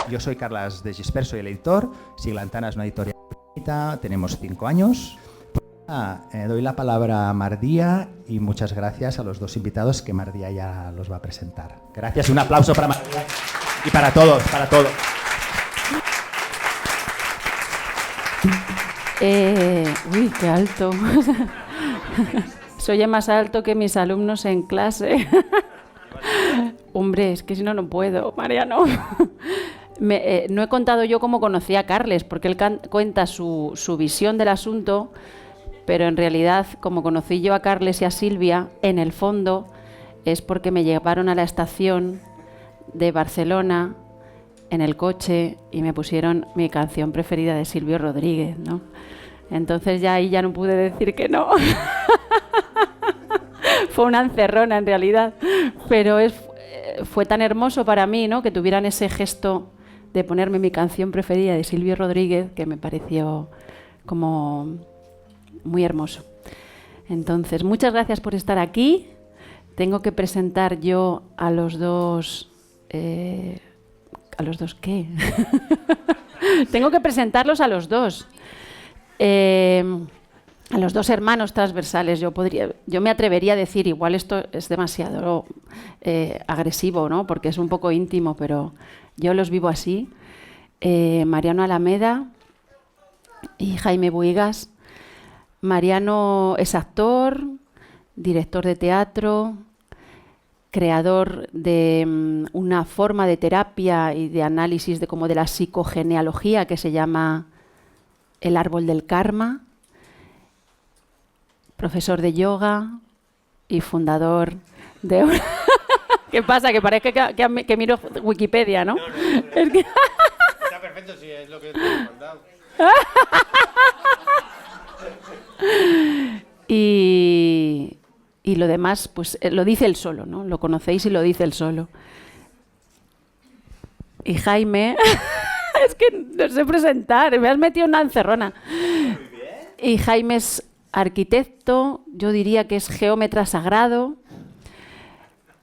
Yo soy Carlas de Gispert, soy el editor. Siglantana es una editorial pequeñita, tenemos 5 años. Doy la palabra a Mardía y muchas gracias a los dos invitados que Mardía ya los va a presentar. Gracias y un aplauso para Mardía y para todos, para todos. Uy, qué alto. Se oye más alto que mis alumnos en clase. Hombre, es que si no, no puedo, Mariano. No he contado yo cómo conocí a Carles, porque él cuenta su visión del asunto, pero en realidad, como conocí yo a Carles y a Silvia, en el fondo es porque me llevaron a la estación de Barcelona en el coche y me pusieron mi canción preferida de Silvio Rodríguez, ¿no? Entonces ya ahí ya no pude decir que no. Fue una encerrona en realidad, pero fue tan hermoso para mí, ¿no?, que tuvieran ese gesto de ponerme mi canción preferida de Silvio Rodríguez, que me pareció como muy hermoso. Entonces, muchas gracias por estar aquí. Tengo que presentar yo a los dos... ¿A los dos qué? Tengo que presentarlos a los dos. A los dos hermanos transversales. Yo me atrevería a decir, igual esto es demasiado agresivo, ¿no?, porque es un poco íntimo, pero yo los vivo así. Mariano Alameda y Jaime Buigas. Mariano es actor, director de teatro, creador de una forma de terapia y de análisis de la psicogenealogía que se llama el árbol del karma, profesor de yoga y fundador de... ¿Qué pasa? Que parece que miro Wikipedia, ¿no? No. Está perfecto si es lo que te he mandado. Y lo demás, pues lo dice él solo, ¿no? Lo conocéis y lo dice él solo. Y Jaime, es que no sé presentar, me has metido una encerrona. Y Jaime es arquitecto, yo diría que es geómetra sagrado,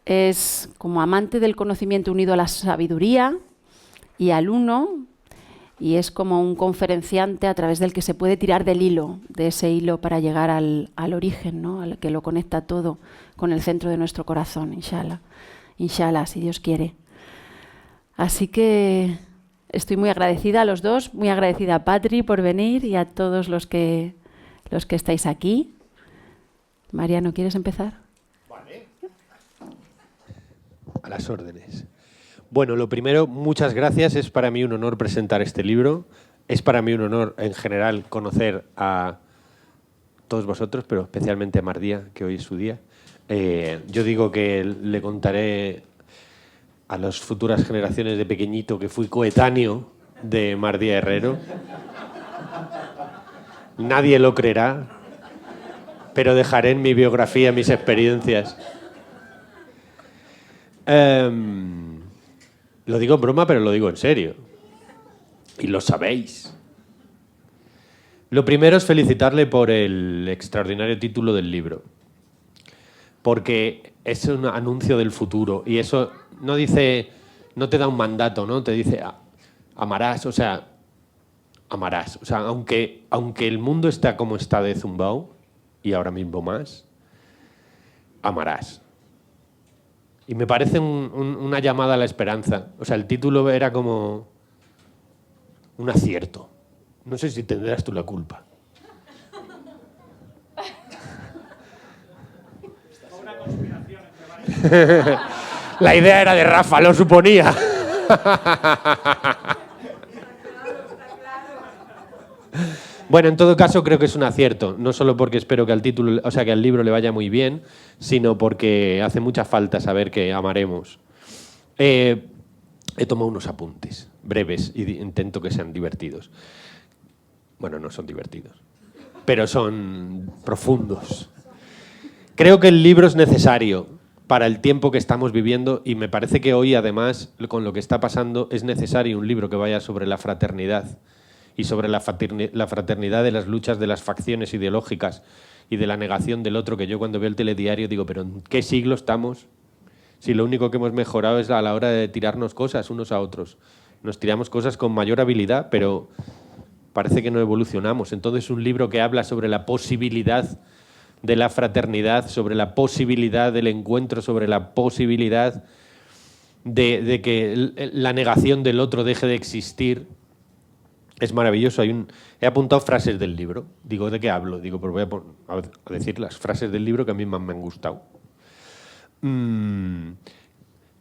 es como amante del conocimiento unido a la sabiduría y al uno, y es como un conferenciante a través del que se puede tirar del hilo, de ese hilo para llegar al origen, ¿no?, al que lo conecta todo con el centro de nuestro corazón, inshallah. Inshallah, si Dios quiere. Así que estoy muy agradecida a los dos, muy agradecida a Patri por venir y a todos los que estáis aquí. Mariano, ¿quieres empezar? Vale. A las órdenes. Bueno, lo primero, muchas gracias. Es para mí un honor presentar este libro. Es para mí un honor, en general, conocer a todos vosotros, pero especialmente a Mardía, que hoy es su día. Yo digo que le contaré a las futuras generaciones de pequeñito que fui coetáneo de Mardía Herrero. Nadie lo creerá, pero dejaré en mi biografía mis experiencias. Lo digo en broma, pero lo digo en serio. Y lo sabéis. Lo primero es felicitarle por el extraordinario título del libro. Porque es un anuncio del futuro. Y eso no te da un mandato, ¿no? Te dice, amarás, o sea, amarás. O sea, aunque el mundo está como está de zumbao, y ahora mismo más, amarás. Y me parece una llamada a la esperanza. O sea, el título era como un acierto. No sé si tendrás tú la culpa. Una conspiración. La idea era de Rafa, lo suponía. Bueno, en todo caso creo que es un acierto, no solo porque espero que al libro le vaya muy bien, sino porque hace mucha falta saber que amaremos. He tomado unos apuntes breves y intento que sean divertidos. Bueno, no son divertidos, pero son profundos. Creo que el libro es necesario para el tiempo que estamos viviendo y me parece que hoy, además, con lo que está pasando, es necesario un libro que vaya sobre la fraternidad y sobre la fraternidad de las luchas de las facciones ideológicas y de la negación del otro, que yo cuando veo el telediario digo, ¿pero en qué siglo estamos? Si lo único que hemos mejorado es a la hora de tirarnos cosas unos a otros. nos tiramos cosas con mayor habilidad, pero parece que no evolucionamos. Entonces, un libro que habla sobre la posibilidad de la fraternidad, sobre la posibilidad del encuentro, sobre la posibilidad de que la negación del otro deje de existir, es maravilloso. He apuntado frases del libro. Digo, ¿de qué hablo? Digo, pues voy a decir las frases del libro que a mí más me han gustado.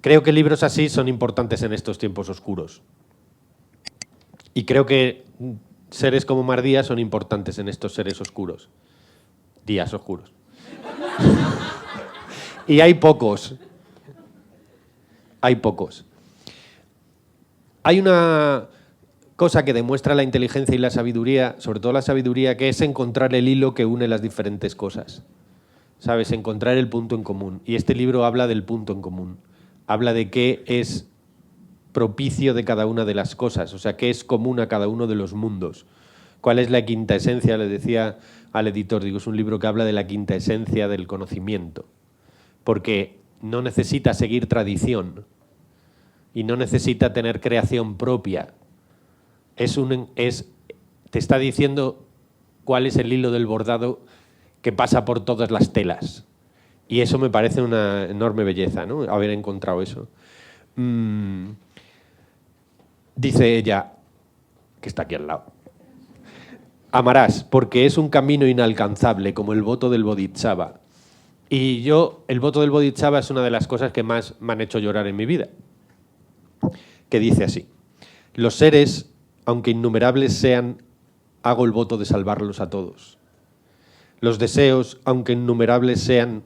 Creo que libros así son importantes en estos tiempos oscuros. Y creo que seres como Mardía son importantes en estos seres oscuros. Días oscuros. Y hay pocos. Hay pocos. Hay una cosa que demuestra la inteligencia y la sabiduría, sobre todo la sabiduría, que es encontrar el hilo que une las diferentes cosas. ¿Sabes? Encontrar el punto en común. Y este libro habla del punto en común. Habla de qué es propicio de cada una de las cosas, o sea, qué es común a cada uno de los mundos. ¿Cuál es la quinta esencia? Le decía al editor, digo, es un libro que habla de la quinta esencia del conocimiento, porque no necesita seguir tradición y no necesita tener creación propia. Te está diciendo cuál es el hilo del bordado que pasa por todas las telas. Y eso me parece una enorme belleza, ¿no? Haber encontrado eso. Dice ella, que está aquí al lado, amarás, porque es un camino inalcanzable, como el voto del Bodhisattva. Y el voto del Bodhisattva es una de las cosas que más me han hecho llorar en mi vida. Que dice así: los seres, aunque innumerables sean, hago el voto de salvarlos a todos. Los deseos, aunque innumerables sean,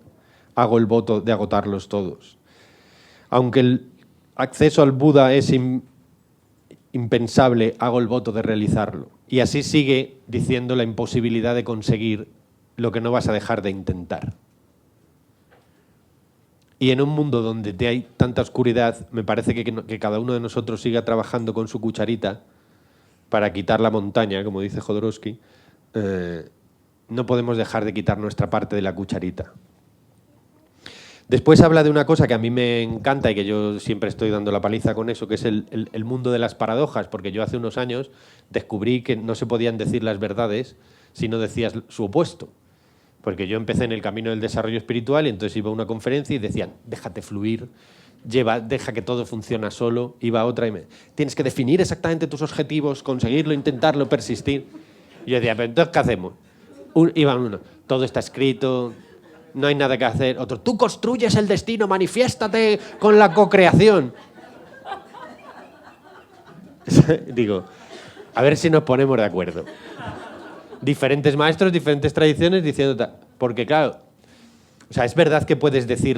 hago el voto de agotarlos todos. Aunque el acceso al Buda es impensable, hago el voto de realizarlo. Y así sigue diciendo la imposibilidad de conseguir lo que no vas a dejar de intentar. Y en un mundo donde hay tanta oscuridad, me parece que cada uno de nosotros siga trabajando con su cucharita para quitar la montaña, como dice Jodorowsky. No podemos dejar de quitar nuestra parte de la cucharita. Después habla de una cosa que a mí me encanta y que yo siempre estoy dando la paliza con eso, que es el mundo de las paradojas, porque yo hace unos años descubrí que no se podían decir las verdades si no decías su opuesto. Porque yo empecé en el camino del desarrollo espiritual y entonces iba a una conferencia y decían, déjate fluir, deja que todo funcione solo. Iba a otra y tienes que definir exactamente tus objetivos, conseguirlo, intentarlo, persistir. Y yo decía, pero entonces, ¿qué hacemos? Iban uno, todo está escrito, no hay nada que hacer. Otro, tú construyes el destino, manifiéstate con la cocreación. Digo, a ver si nos ponemos de acuerdo. Diferentes maestros, diferentes tradiciones diciendo... Porque claro, o sea, es verdad que puedes decir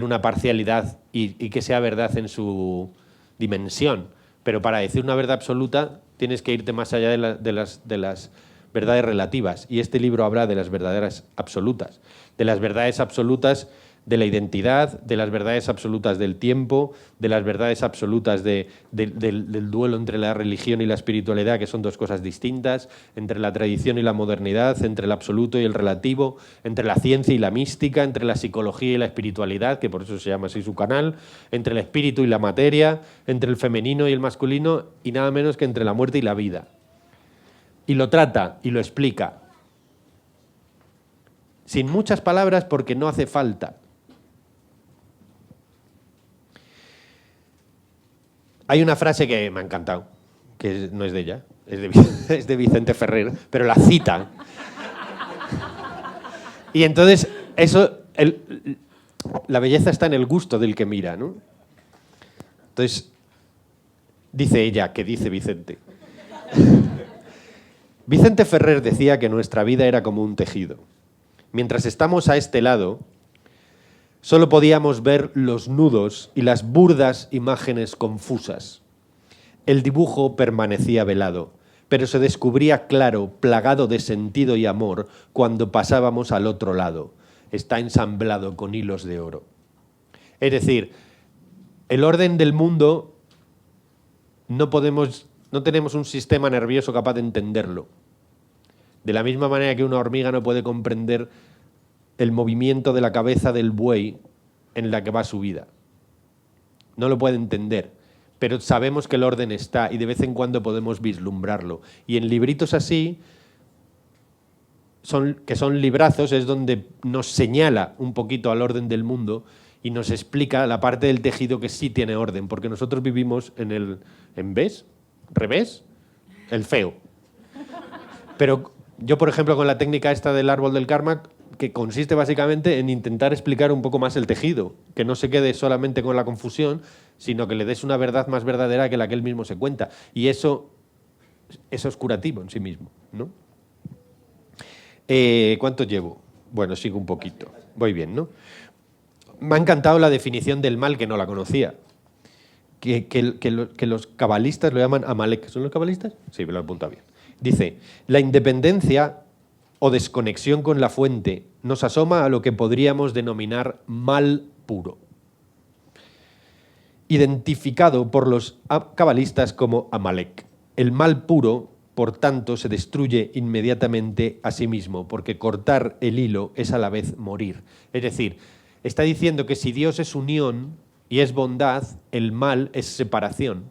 una parcialidad y que sea verdad en su dimensión, pero para decir una verdad absoluta tienes que irte más allá de las verdades relativas. Y este libro habla de las verdaderas absolutas, de las verdades absolutas de la identidad, de las verdades absolutas del tiempo, de las verdades absolutas del duelo entre la religión y la espiritualidad, que son dos cosas distintas, entre la tradición y la modernidad, entre el absoluto y el relativo, entre la ciencia y la mística, entre la psicología y la espiritualidad, que por eso se llama así su canal, entre el espíritu y la materia, entre el femenino y el masculino, y nada menos que entre la muerte y la vida. Y lo trata y lo explica. Sin muchas palabras, porque no hace falta. Hay una frase que me ha encantado, que no es de ella, es de Vicente Ferrer, pero la cita. Y entonces, la belleza está en el gusto del que mira, ¿no? Entonces, dice ella, que dice Vicente. Vicente Ferrer decía que nuestra vida era como un tejido. Mientras estamos a este lado, solo podíamos ver los nudos y las burdas imágenes confusas. El dibujo permanecía velado, pero se descubría claro, plagado de sentido y amor, cuando pasábamos al otro lado. Está ensamblado con hilos de oro. Es decir, el orden del mundo no tenemos un sistema nervioso capaz de entenderlo. De la misma manera que una hormiga no puede comprender el movimiento de la cabeza del buey en la que va su vida. No lo puede entender, pero sabemos que el orden está y de vez en cuando podemos vislumbrarlo. Y en libritos así, que son librazos, es donde nos señala un poquito al orden del mundo y nos explica la parte del tejido que sí tiene orden, porque nosotros vivimos en ¿ves? ¿Revés? El feo. Pero yo, por ejemplo, con la técnica esta del árbol del karma, que consiste básicamente en intentar explicar un poco más el tejido, que no se quede solamente con la confusión, sino que le des una verdad más verdadera que la que él mismo se cuenta. Y eso es curativo en sí mismo, ¿no? ¿Cuánto llevo? Bueno, sigo un poquito. Voy bien, ¿no? Me ha encantado la definición del mal, que no la conocía. Que los cabalistas lo llaman Amalek. ¿Son los cabalistas? Sí, me lo he apuntado bien. Dice, la independencia o desconexión con la fuente nos asoma a lo que podríamos denominar mal puro, identificado por los cabalistas como Amalek. El mal puro, por tanto, se destruye inmediatamente a sí mismo, porque cortar el hilo es a la vez morir. Es decir, está diciendo que si Dios es unión y es bondad, el mal es separación.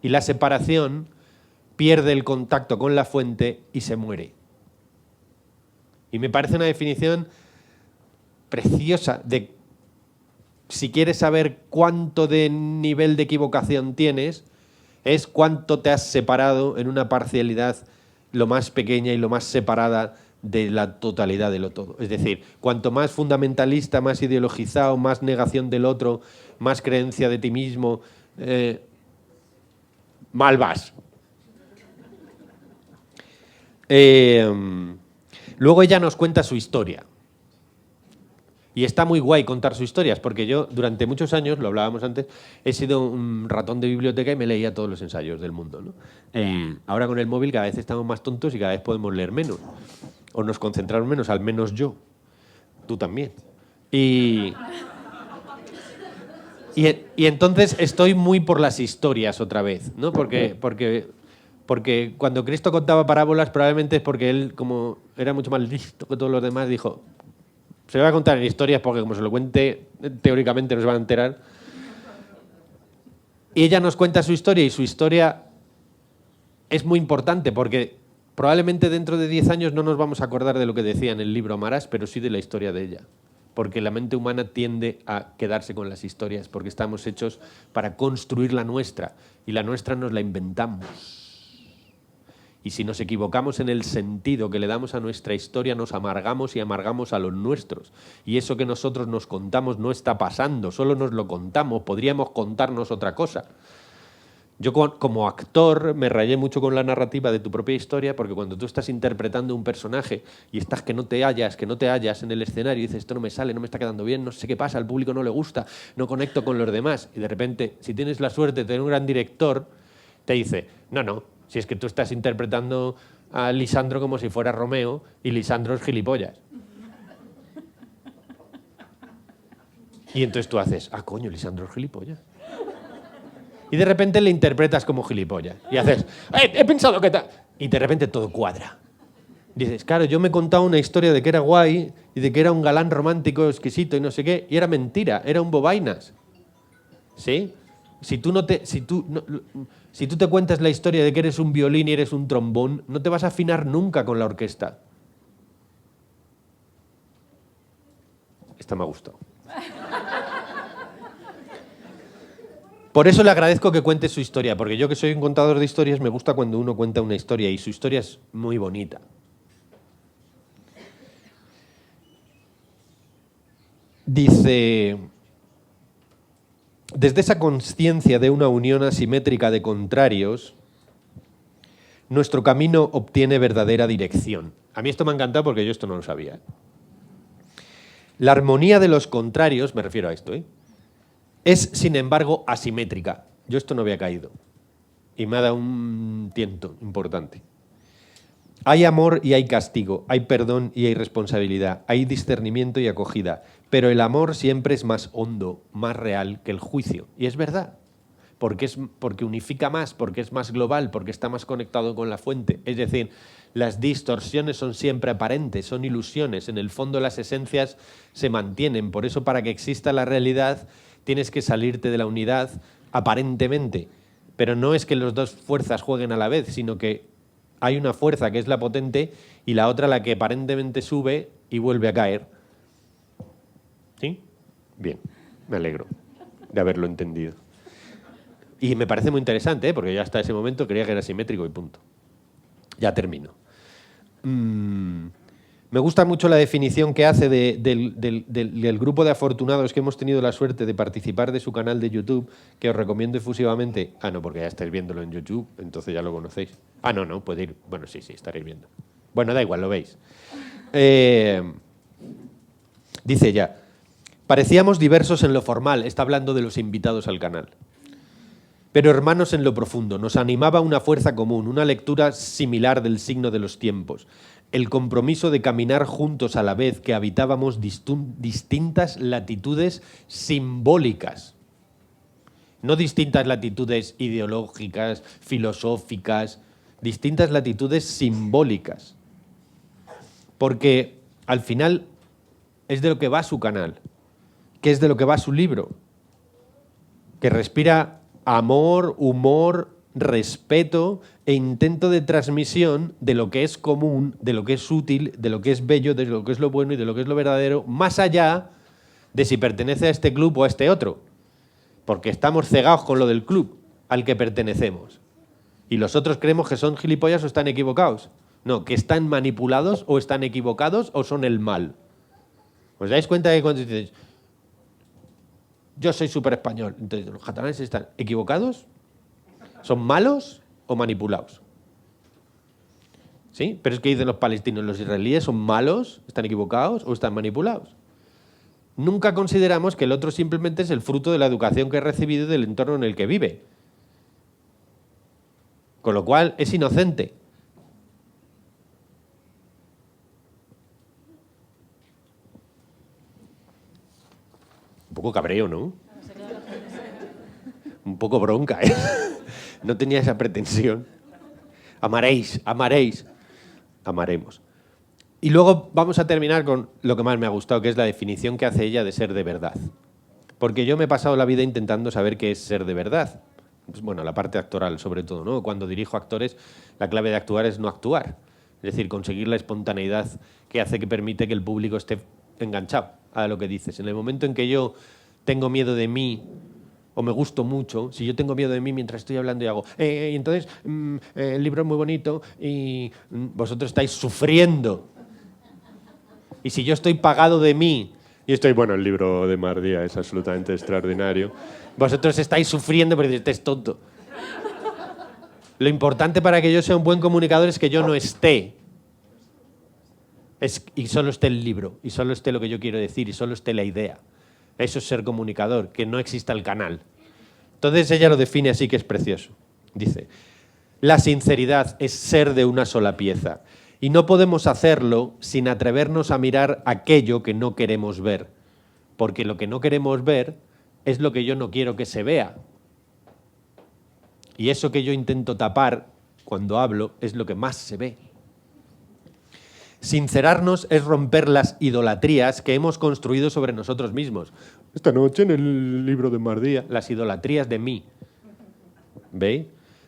Y la separación pierde el contacto con la fuente y se muere. Y me parece una definición preciosa de, si quieres saber cuánto de nivel de equivocación tienes, es cuánto te has separado en una parcialidad lo más pequeña y lo más separada de la totalidad de lo todo. Es decir, cuanto más fundamentalista, más ideologizado, más negación del otro, más creencia de ti mismo, mal vas. Luego ella nos cuenta su historia. Y está muy guay contar sus historias, porque yo durante muchos años, lo hablábamos antes, he sido un ratón de biblioteca y me leía todos los ensayos del mundo, ¿no? Ahora con el móvil cada vez estamos más tontos y cada vez podemos leer menos. O nos concentramos menos, al menos yo. Tú también. Y entonces estoy muy por las historias otra vez, ¿no? Porque cuando Cristo contaba parábolas, probablemente es porque él, como era mucho más listo que todos los demás, dijo, se va a contar en historias porque como se lo cuente, teóricamente nos van a enterar. Y ella nos cuenta su historia, y su historia es muy importante porque probablemente dentro de 10 años no nos vamos a acordar de lo que decía en el libro Amarás, pero sí de la historia de ella. Porque la mente humana tiende a quedarse con las historias, porque estamos hechos para construir la nuestra, y la nuestra nos la inventamos. Y si nos equivocamos en el sentido que le damos a nuestra historia, nos amargamos y amargamos a los nuestros. Y eso que nosotros nos contamos no está pasando, solo nos lo contamos, podríamos contarnos otra cosa. Yo como actor me rayé mucho con la narrativa de tu propia historia, porque cuando tú estás interpretando un personaje y estás que no te hallas en el escenario y dices, esto no me sale, no me está quedando bien, no sé qué pasa, al público no le gusta, no conecto con los demás. Y de repente, si tienes la suerte de tener un gran director, te dice, no, si es que tú estás interpretando a Lisandro como si fuera Romeo y Lisandro es gilipollas. Y entonces tú haces, coño, Lisandro es gilipollas. Y de repente le interpretas como gilipollas. Y haces, he pensado que tal. Y de repente todo cuadra. Dices, claro, yo me he contado una historia de que era guay y de que era un galán romántico exquisito y no sé qué, y era mentira, era un bobainas. ¿Sí? Si tú te cuentas la historia de que eres un violín y eres un trombón, no te vas a afinar nunca con la orquesta. Esta me ha gustado. Por eso le agradezco que cuente su historia, porque yo que soy un contador de historias me gusta cuando uno cuenta una historia y su historia es muy bonita. Dice, desde esa consciencia de una unión asimétrica de contrarios, nuestro camino obtiene verdadera dirección. A mí esto me ha encantado porque yo esto no lo sabía. La armonía de los contrarios, me refiero a esto, es, sin embargo, asimétrica. Yo esto no había caído. Y me ha dado un tiento importante. Hay amor y hay castigo, hay perdón y hay responsabilidad, hay discernimiento y acogida. Pero el amor siempre es más hondo, más real que el juicio. Y es verdad. Porque unifica más, porque es más global, porque está más conectado con la fuente. Es decir, las distorsiones son siempre aparentes, son ilusiones. En el fondo las esencias se mantienen. Por eso, para que exista la realidad, tienes que salirte de la unidad aparentemente. Pero no es que las dos fuerzas jueguen a la vez, sino que hay una fuerza que es la potente y la otra la que aparentemente sube y vuelve a caer. ¿Sí? Bien, me alegro de haberlo entendido. Y me parece muy interesante, porque ya hasta ese momento creía que era simétrico y punto. Ya termino. Me gusta mucho la definición que hace del grupo de afortunados que hemos tenido la suerte de participar de su canal de YouTube, que os recomiendo efusivamente. Ah, no, porque ya estáis viéndolo en YouTube, entonces ya lo conocéis. Ah, no, puede ir. Bueno, sí, estaréis viendo. Bueno, da igual, lo veis. Dice ya, parecíamos diversos en lo formal, está hablando de los invitados al canal. Pero hermanos en lo profundo, nos animaba una fuerza común, una lectura similar del signo de los tiempos, el compromiso de caminar juntos a la vez que habitábamos distintas latitudes simbólicas. No distintas latitudes ideológicas, filosóficas, distintas latitudes simbólicas. Porque al final es de lo que va su canal, que es de lo que va su libro, que respira amor, humor, respeto e intento de transmisión de lo que es común, de lo que es útil, de lo que es bello, de lo que es lo bueno y de lo que es lo verdadero, más allá de si pertenece a este club o a este otro. Porque estamos cegados con lo del club al que pertenecemos. Y los otros creemos que son gilipollas o están equivocados. No, que están manipulados o están equivocados o son el mal. ¿Os dais cuenta que cuando dices yo soy súper español, entonces los catalanes están equivocados, son malos o manipulados? ¿Sí? Pero es que dicen los palestinos, los israelíes son malos, están equivocados o están manipulados. Nunca consideramos que el otro simplemente es el fruto de la educación que ha recibido y del entorno en el que vive. Con lo cual es inocente. Un poco cabreo, ¿no? Un poco bronca, ¿eh? No tenía esa pretensión. Amaréis, amaréis. Amaremos. Y luego vamos a terminar con lo que más me ha gustado, que es la definición que hace ella de ser de verdad. Porque yo me he pasado la vida intentando saber qué es ser de verdad. Pues bueno, la parte actoral sobre todo, ¿no? Cuando dirijo actores, la clave de actuar es no actuar. Es decir, conseguir la espontaneidad que hace que permite que el público esté enganchado a lo que dices. En el momento en que yo tengo miedo de mí o me gusto mucho, si yo tengo miedo de mí mientras estoy hablando y hago y entonces el libro es muy bonito y vosotros estáis sufriendo. Y si yo estoy pagado de mí y estoy, bueno, el libro de Mardía es absolutamente extraordinario, vosotros estáis sufriendo porque este es tonto. Lo importante para que yo sea un buen comunicador es que yo no esté. Y solo esté el libro, y solo esté lo que yo quiero decir, y solo esté la idea. Eso es ser comunicador, que no exista el canal. Entonces ella lo define así, que es precioso. Dice, la sinceridad es ser de una sola pieza, y no podemos hacerlo sin atrevernos a mirar aquello que no queremos ver, porque lo que no queremos ver es lo que yo no quiero que se vea. Y eso que yo intento tapar cuando hablo es lo que más se ve. Sincerarnos es romper las idolatrías que hemos construido sobre nosotros mismos. Esta noche en el libro de Mardía, las idolatrías de mí. ¿Veis?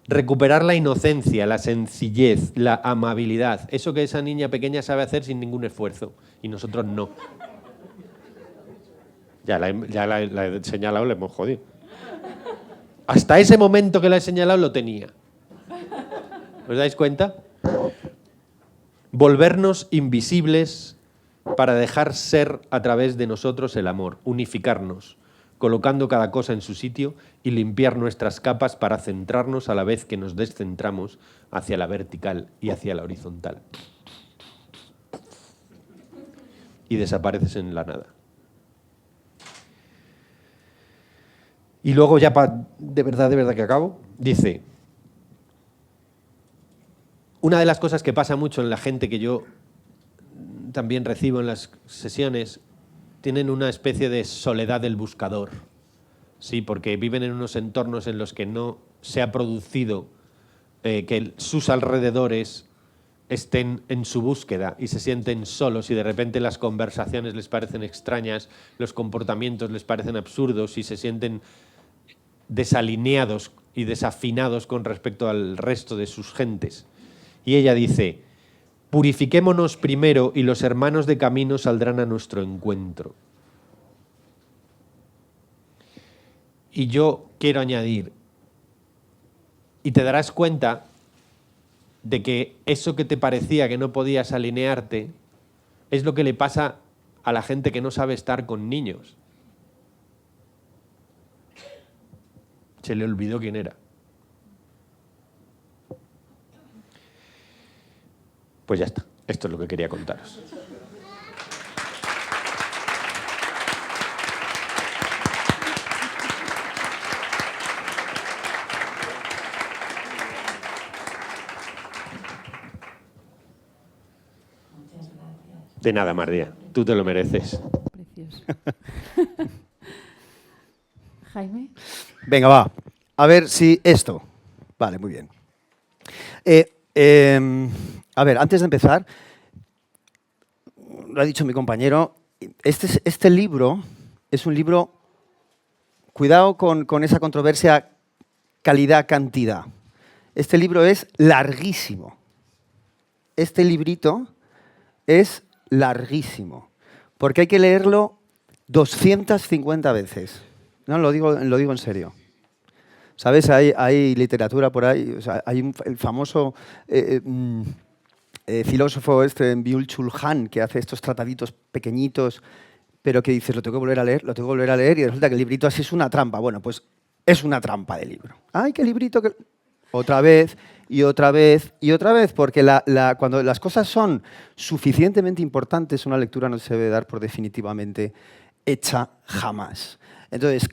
Recuperar la inocencia, la sencillez, la amabilidad. Eso que esa niña pequeña sabe hacer sin ningún esfuerzo. Y nosotros no. Ya la he señalado, le hemos jodido. Hasta ese momento que la he señalado lo tenía. ¿Os dais cuenta? Volvernos invisibles para dejar ser a través de nosotros el amor, unificarnos, colocando cada cosa en su sitio y limpiar nuestras capas para centrarnos a la vez que nos descentramos hacia la vertical y hacia la horizontal. Y desapareces en la nada. Y luego ya de verdad que acabo, dice, una de las cosas que pasa mucho en la gente que yo también recibo en las sesiones, tienen una especie de soledad del buscador, ¿sí? Porque viven en unos entornos en los que no se ha producido que sus alrededores estén en su búsqueda y se sienten solos y de repente las conversaciones les parecen extrañas, los comportamientos les parecen absurdos y se sienten desalineados y desafinados con respecto al resto de sus gentes. Y ella dice: purifiquémonos primero y los hermanos de camino saldrán a nuestro encuentro. Y yo quiero añadir, y te darás cuenta de que eso que te parecía que no podías alinearte es lo que le pasa a la gente que no sabe estar con niños. Se le olvidó quién era. Pues ya está. Esto es lo que quería contaros. De nada, Mardía. Tú te lo mereces. Precioso. Jaime. Venga, va. A ver si esto. Vale, muy bien. A ver, antes de empezar, lo ha dicho mi compañero, este libro es un libro, cuidado con esa controversia calidad-cantidad. Este libro es larguísimo. Este librito es larguísimo, porque hay que leerlo 250 veces. No, lo digo en serio. ¿Sabes? Hay literatura por ahí. O sea, hay el famoso filósofo Byung-Chul Han, que hace estos trataditos pequeñitos, pero que dices, lo tengo que volver a leer, lo tengo que volver a leer, y resulta que el librito así es una trampa. Bueno, pues es una trampa de libro. ¡Ay, qué librito! Otra vez, y otra vez, y otra vez, porque cuando las cosas son suficientemente importantes, una lectura no se debe dar por definitivamente hecha jamás. Entonces,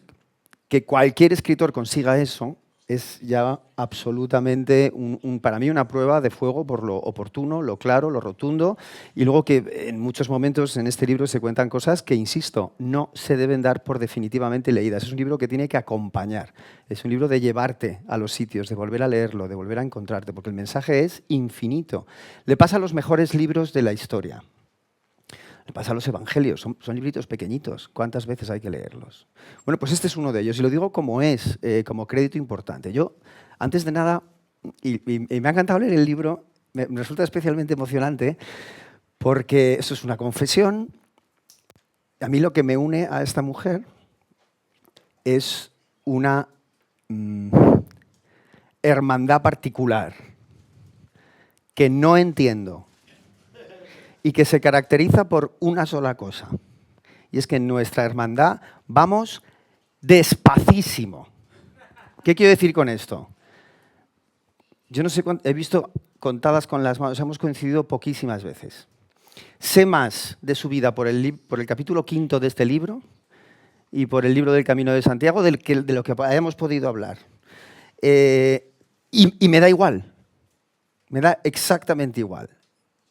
que cualquier escritor consiga eso es ya absolutamente, para mí, una prueba de fuego por lo oportuno, lo claro, lo rotundo, y luego que en muchos momentos en este libro se cuentan cosas que, insisto, no se deben dar por definitivamente leídas. Es un libro que tiene que acompañar, es un libro de llevarte a los sitios, de volver a leerlo, de volver a encontrarte, porque el mensaje es infinito. Le pasa a los mejores libros de la historia. Le pasa a los evangelios, son libritos pequeñitos. ¿Cuántas veces hay que leerlos? Bueno, pues este es uno de ellos, y lo digo como como crédito importante. Yo, antes de nada, y me ha encantado leer el libro, me resulta especialmente emocionante, porque eso es una confesión. A mí lo que me une a esta mujer es una hermandad particular que no entiendo, y que se caracteriza por una sola cosa, y es que en nuestra hermandad vamos despacísimo. ¿Qué quiero decir con esto? Yo no sé he visto contadas con las manos, hemos coincidido poquísimas veces. Sé más de su vida por el capítulo 5 de este libro y por el libro del Camino de Santiago de lo que hayamos podido hablar. Y me da igual, me da exactamente igual.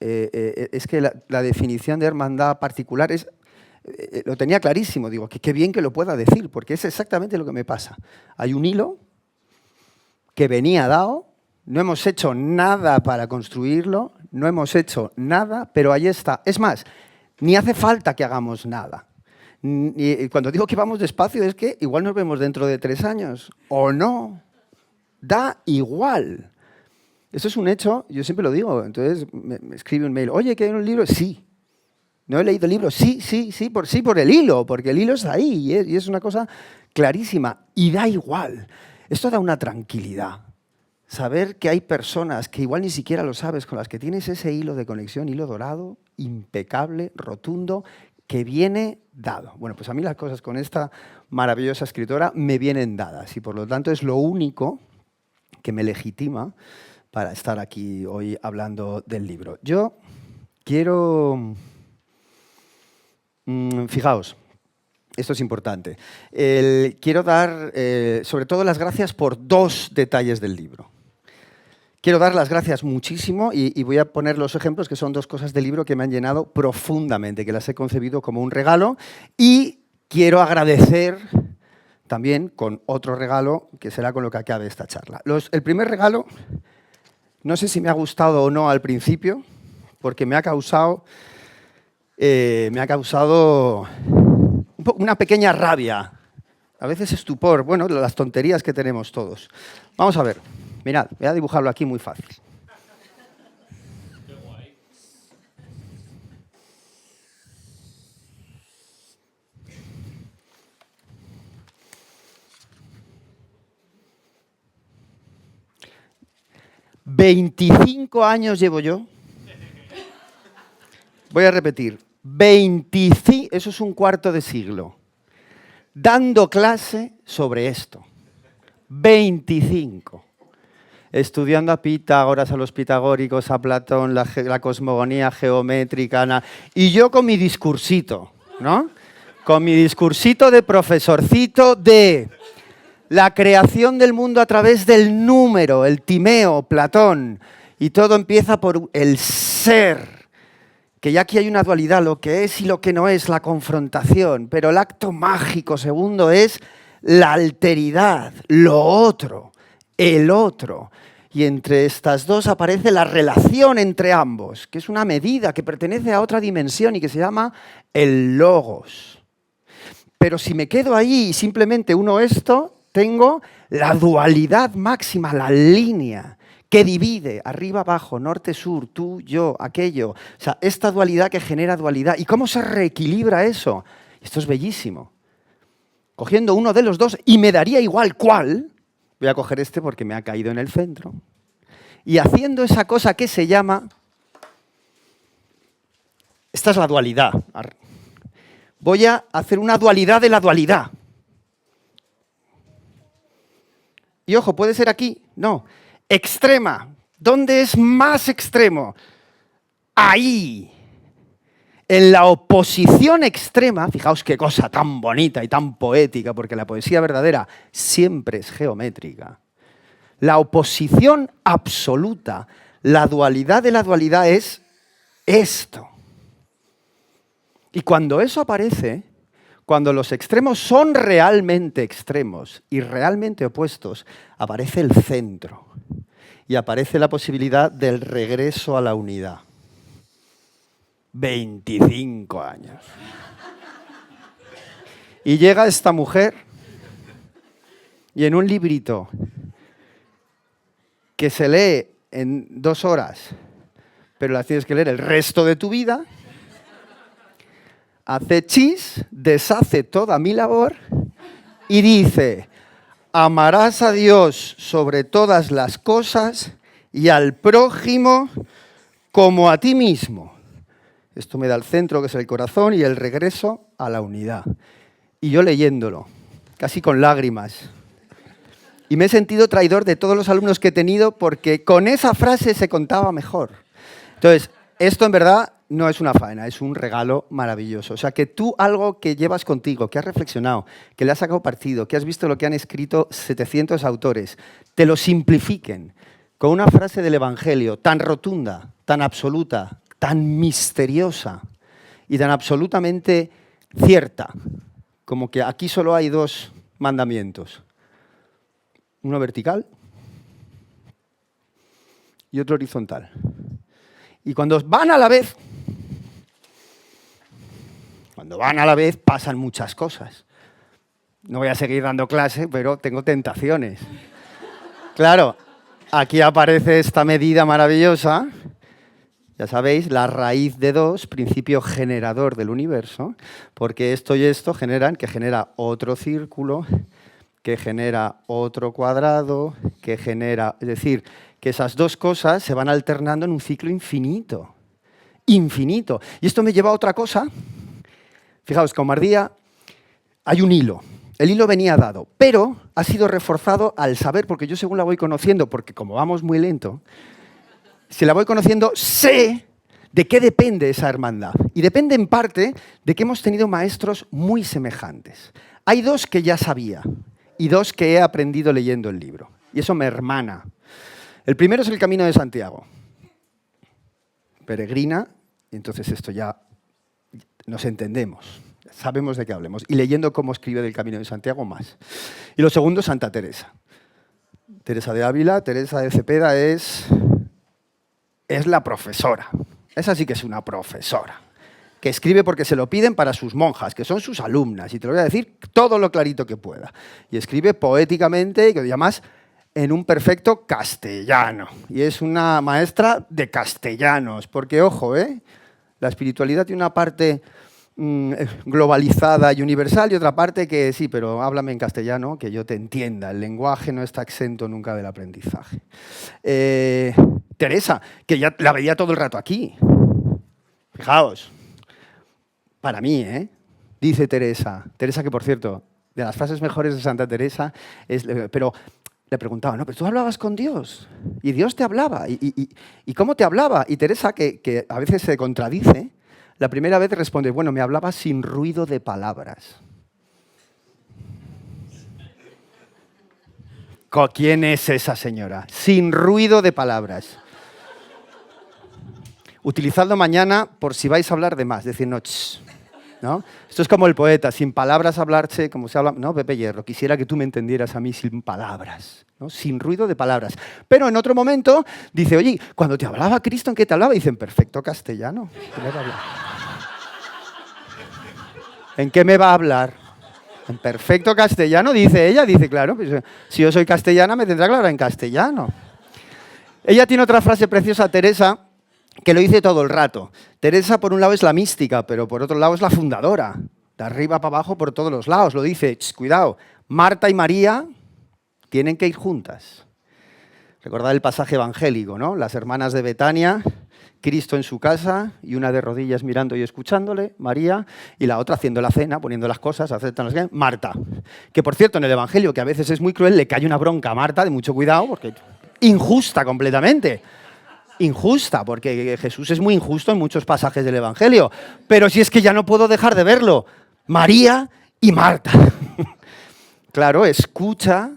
Es que la definición de hermandad particular lo tenía clarísimo. Digo, qué bien que lo pueda decir, porque es exactamente lo que me pasa. Hay un hilo que venía dado, no hemos hecho nada para construirlo, no hemos hecho nada, pero ahí está. Es más, ni hace falta que hagamos nada. Y cuando digo que vamos despacio es que igual nos vemos dentro de 3 años, o no. Da igual. Eso es un hecho, yo siempre lo digo. Entonces me escribe un mail, oye, ¿que hay un libro? Sí. ¿No he leído el libro? Sí, por el hilo, porque el hilo está ahí y es una cosa clarísima. Y da igual. Esto da una tranquilidad. Saber que hay personas que igual ni siquiera lo sabes, con las que tienes ese hilo de conexión, hilo dorado, impecable, rotundo, que viene dado. Bueno, pues a mí las cosas con esta maravillosa escritora me vienen dadas, y por lo tanto es lo único que me legitima para estar aquí hoy hablando del libro. Yo quiero... fijaos, esto es importante. Quiero dar, sobre todo, las gracias por 2 detalles del libro. Quiero dar las gracias muchísimo y voy a poner los ejemplos, que son 2 cosas del libro que me han llenado profundamente, que las he concebido como un regalo, y quiero agradecer también con otro regalo, que será con lo que acabe esta charla. El primer regalo No sé si me ha gustado o no al principio, porque me ha causado una pequeña rabia, a veces estupor, bueno, las tonterías que tenemos todos. Vamos a ver, mirad, voy a dibujarlo aquí muy fácil. Qué guay. «25 años llevo yo». Voy a repetir, 25, eso es un cuarto de siglo, dando clase sobre esto. 25. Estudiando a Pitágoras, a los pitagóricos, a Platón, la cosmogonía geométrica, y yo con mi discursito, ¿no? Con mi discursito de profesorcito de la creación del mundo a través del número, el timeo, Platón, y todo empieza por el ser. Que ya aquí hay una dualidad, lo que es y lo que no es, la confrontación, pero el acto mágico segundo es la alteridad, lo otro, el otro. Y entre estas dos aparece la relación entre ambos, que es una medida que pertenece a otra dimensión y que se llama el logos. Pero si me quedo ahí y simplemente uno esto, tengo la dualidad máxima, la línea que divide arriba, abajo, norte, sur, tú, yo, aquello. O sea, esta dualidad que genera dualidad. ¿Y cómo se reequilibra eso? Esto es bellísimo. Cogiendo uno de los dos, y me daría igual cuál, voy a coger este porque me ha caído en el centro, y haciendo esa cosa que se llama, esta es la dualidad. Voy a hacer una dualidad de la dualidad. Y ojo, ¿puede ser aquí? No. Extrema. ¿Dónde es más extremo? Ahí. En la oposición extrema, fijaos qué cosa tan bonita y tan poética, porque la poesía verdadera siempre es geométrica. La oposición absoluta, la dualidad de la dualidad es esto. Y cuando eso aparece, cuando los extremos son realmente extremos y realmente opuestos, aparece el centro y aparece la posibilidad del regreso a la unidad. 25 años. Y llega esta mujer y en un librito que se lee en 2 horas, pero la tienes que leer el resto de tu vida, hace chis, deshace toda mi labor y dice: amarás a Dios sobre todas las cosas y al prójimo como a ti mismo. Esto me da el centro, que es el corazón, y el regreso a la unidad. Y yo leyéndolo, casi con lágrimas. Y me he sentido traidor de todos los alumnos que he tenido porque con esa frase se contaba mejor. Entonces, esto en verdad no es una faena, es un regalo maravilloso. O sea, que tú algo que llevas contigo, que has reflexionado, que le has sacado partido, que has visto lo que han escrito 700 autores, te lo simplifiquen con una frase del Evangelio tan rotunda, tan absoluta, tan misteriosa y tan absolutamente cierta, como que aquí solo hay 2 mandamientos. Uno vertical y otro horizontal. Y cuando van a la vez, pasan muchas cosas. No voy a seguir dando clase, pero tengo tentaciones. Claro, aquí aparece esta medida maravillosa, ya sabéis, la raíz de 2, principio generador del universo, porque esto y esto generan, que genera otro círculo, que genera otro cuadrado, que genera... Es decir, que esas 2 cosas se van alternando en un ciclo infinito. Infinito. Y esto me lleva a otra cosa. Fijaos, con Mardía hay un hilo. El hilo venía dado, pero ha sido reforzado al saber, porque yo según la voy conociendo, porque como vamos muy lento, si la voy conociendo, sé de qué depende esa hermandad. Y depende en parte de que hemos tenido maestros muy semejantes. Hay 2 que ya sabía y 2 que he aprendido leyendo el libro. Y eso me hermana. El primero es el Camino de Santiago. Peregrina, y entonces esto ya nos entendemos, sabemos de qué hablemos. Y leyendo cómo escribe del Camino de Santiago, más. Y lo segundo, Santa Teresa. Teresa de Ávila, Teresa de Cepeda es es la profesora. Esa sí que es una profesora. Que escribe porque se lo piden para sus monjas, que son sus alumnas. Y te lo voy a decir todo lo clarito que pueda. Y escribe poéticamente, y además en un perfecto castellano. Y es una maestra de castellanos. Porque, ojo, la espiritualidad tiene una parte globalizada y universal y otra parte que sí, pero háblame en castellano, que yo te entienda. El lenguaje no está exento nunca del aprendizaje. Teresa, que ya la veía todo el rato aquí. Fijaos, para mí, dice Teresa, que por cierto, de las frases mejores de Santa Teresa, pero le preguntaba, ¿no? Pero tú hablabas con Dios y Dios te hablaba. ¿Y cómo te hablaba? Y Teresa, que a veces se contradice, la primera vez responde, bueno, me hablaba sin ruido de palabras. ¿Quién es esa señora? Sin ruido de palabras. Utilizadlo mañana por si vais a hablar de más, decir no, ¿no? Esto es como el poeta, sin palabras hablarse, como se habla, no, Pepe Hierro, quisiera que tú me entendieras a mí sin palabras, ¿no? Sin ruido de palabras. Pero en otro momento dice, oye, cuando te hablaba Cristo, ¿en qué te hablaba? Y dice, en perfecto castellano. ¿En qué me va a hablar? En perfecto castellano, dice ella, dice, claro, pues, si yo soy castellana me tendrá que hablar en castellano. Ella tiene otra frase preciosa, Teresa, que lo dice todo el rato. Teresa, por un lado, es la mística, pero por otro lado es la fundadora. De arriba para abajo, por todos los lados. Lo dice, cuidado, Marta y María tienen que ir juntas. Recordad el pasaje evangélico, ¿no? Las hermanas de Betania, Cristo en su casa y una de rodillas mirando y escuchándole, María, y la otra haciendo la cena, poniendo las cosas, Marta. Que, por cierto, en el evangelio, que a veces es muy cruel, le cae una bronca a Marta, de mucho cuidado, porque injusta completamente. Injusta, porque Jesús es muy injusto en muchos pasajes del Evangelio. Pero si es que ya no puedo dejar de verlo. María y Marta. Claro, escucha,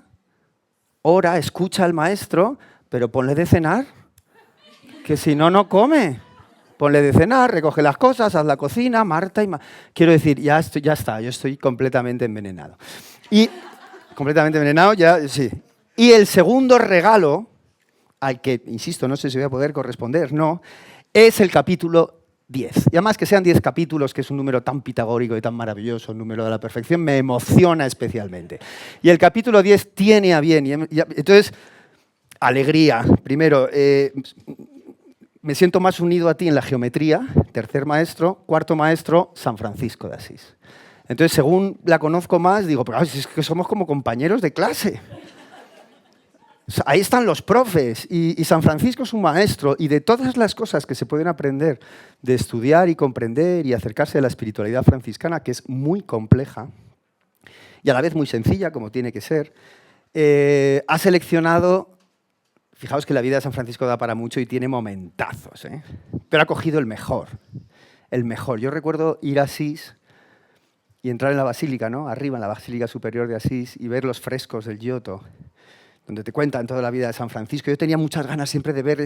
ora, escucha al maestro, pero ponle de cenar, que si no, no come. Ponle de cenar, recoge las cosas, haz la cocina, Marta y quiero decir, ya está, yo estoy completamente envenenado. Y, completamente envenenado, ya, sí. Y el segundo regalo, al que, insisto, no sé si voy a poder corresponder, no, es el capítulo 10. Y además que sean 10 capítulos, que es un número tan pitagórico y tan maravilloso, un número de la perfección, me emociona especialmente. Y el capítulo 10 tiene a bien, entonces, alegría. Primero, me siento más unido a ti en la geometría, tercer maestro, cuarto maestro, San Francisco de Asís. Entonces, según la conozco más, digo, pero es que somos como compañeros de clase. Ahí están los profes y San Francisco es un maestro y de todas las cosas que se pueden aprender de estudiar y comprender y acercarse a la espiritualidad franciscana, que es muy compleja y a la vez muy sencilla, como tiene que ser, ha seleccionado, fijaos que la vida de San Francisco da para mucho y tiene momentazos, pero ha cogido el mejor, el mejor. Yo recuerdo ir a Asís y entrar en la basílica, ¿no? Arriba en la basílica superior de Asís y ver los frescos del Giotto, donde te cuentan toda la vida de San Francisco. Yo tenía muchas ganas siempre de ver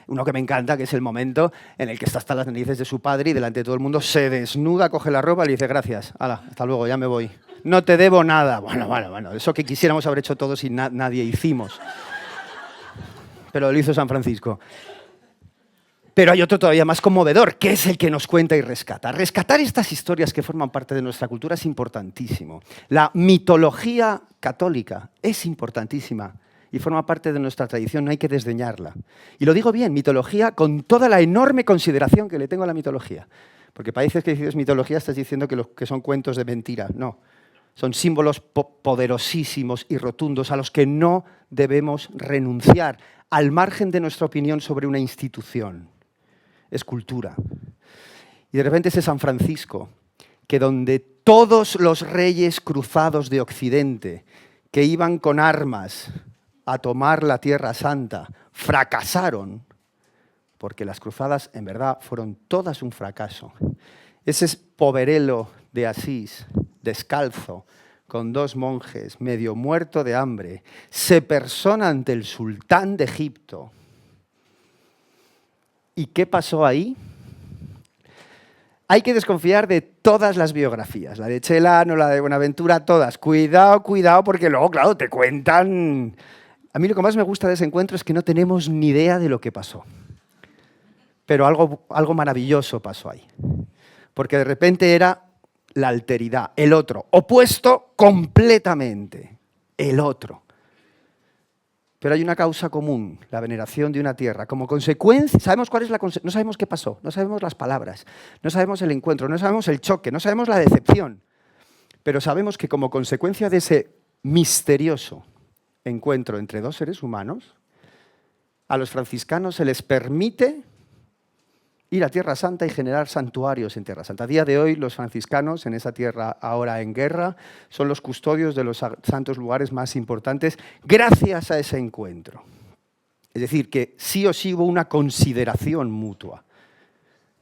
uno que me encanta, que es el momento en el que está hasta las narices de su padre y delante de todo el mundo se desnuda, coge la ropa y le dice gracias, hala, hasta luego, ya me voy. No te debo nada. Bueno, eso que quisiéramos haber hecho todos y nadie hicimos. Pero lo hizo San Francisco. Pero hay otro todavía más conmovedor, que es el que nos cuenta y rescata. Rescatar estas historias que forman parte de nuestra cultura es importantísimo. La mitología católica es importantísima y forma parte de nuestra tradición, no hay que desdeñarla. Y lo digo bien, mitología con toda la enorme consideración que le tengo a la mitología. Porque países que dices mitología estás diciendo que son cuentos de mentira. No, son símbolos poderosísimos y rotundos a los que no debemos renunciar, al margen de nuestra opinión sobre una institución. Es cultura. Y de repente ese San Francisco, que donde todos los reyes cruzados de Occidente que iban con armas a tomar la Tierra Santa fracasaron, porque las cruzadas en verdad fueron todas un fracaso. Ese es Poverello de Asís, descalzo, con dos monjes, medio muerto de hambre, se persona ante el sultán de Egipto. ¿Y qué pasó ahí? Hay que desconfiar de todas las biografías, la de Chelano, la de Buenaventura, todas. Cuidado, porque luego, claro, te cuentan... A mí lo que más me gusta de ese encuentro es que no tenemos ni idea de lo que pasó. Pero algo maravilloso pasó ahí. Porque de repente era la alteridad, el otro, opuesto completamente, el otro. Pero hay una causa común, la veneración de una tierra. Como consecuencia, ¿sabemos cuál es la consecuencia? No sabemos qué pasó, no sabemos las palabras, no sabemos el encuentro, no sabemos el choque, no sabemos la decepción. Pero sabemos que como consecuencia de ese misterioso encuentro entre dos seres humanos, a los franciscanos se les permite ir a Tierra Santa y generar santuarios en Tierra Santa. A día de hoy, los franciscanos en esa tierra ahora en guerra son los custodios de los santos lugares más importantes gracias a ese encuentro. Es decir, que sí o sí hubo una consideración mutua.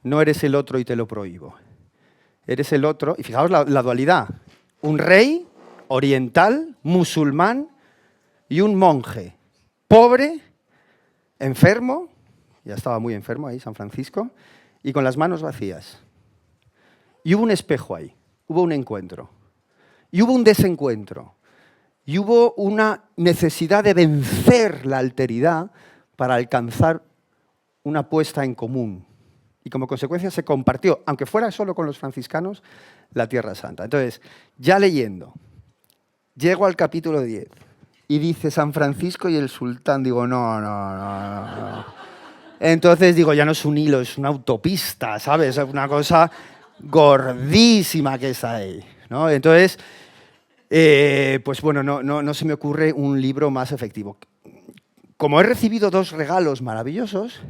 No eres el otro y te lo prohíbo. Eres el otro, y fijaos la dualidad. Un rey oriental, musulmán, y un monje pobre, enfermo, ya estaba muy enfermo ahí, San Francisco, y con las manos vacías. Y hubo un espejo ahí, hubo un encuentro, y hubo un desencuentro, y hubo una necesidad de vencer la alteridad para alcanzar una puesta en común. Y como consecuencia se compartió, aunque fuera solo con los franciscanos, la Tierra Santa. Entonces, ya leyendo, llego al capítulo 10 y dice San Francisco y el sultán, digo, no. Entonces digo, ya no es un hilo, es una autopista, ¿sabes? Es una cosa gordísima que está ahí, ¿no? Entonces, pues bueno, no se me ocurre un libro más efectivo. Como he recibido dos regalos maravillosos,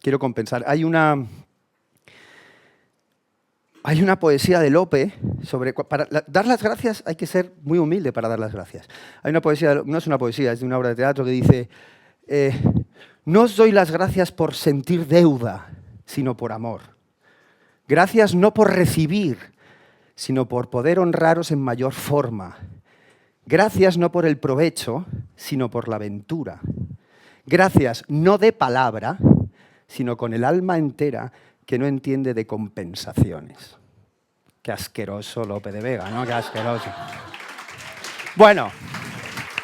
quiero compensar. Hay una poesía de Lope sobre... Para dar las gracias hay que ser muy humilde para dar las gracias. Hay una poesía, no es una poesía, es de una obra de teatro que dice... no os doy las gracias por sentir deuda, sino por amor. Gracias no por recibir, sino por poder honraros en mayor forma. Gracias no por el provecho, sino por la ventura. Gracias no de palabra, sino con el alma entera que no entiende de compensaciones. Qué asqueroso Lope de Vega, ¿no? Qué asqueroso. Bueno,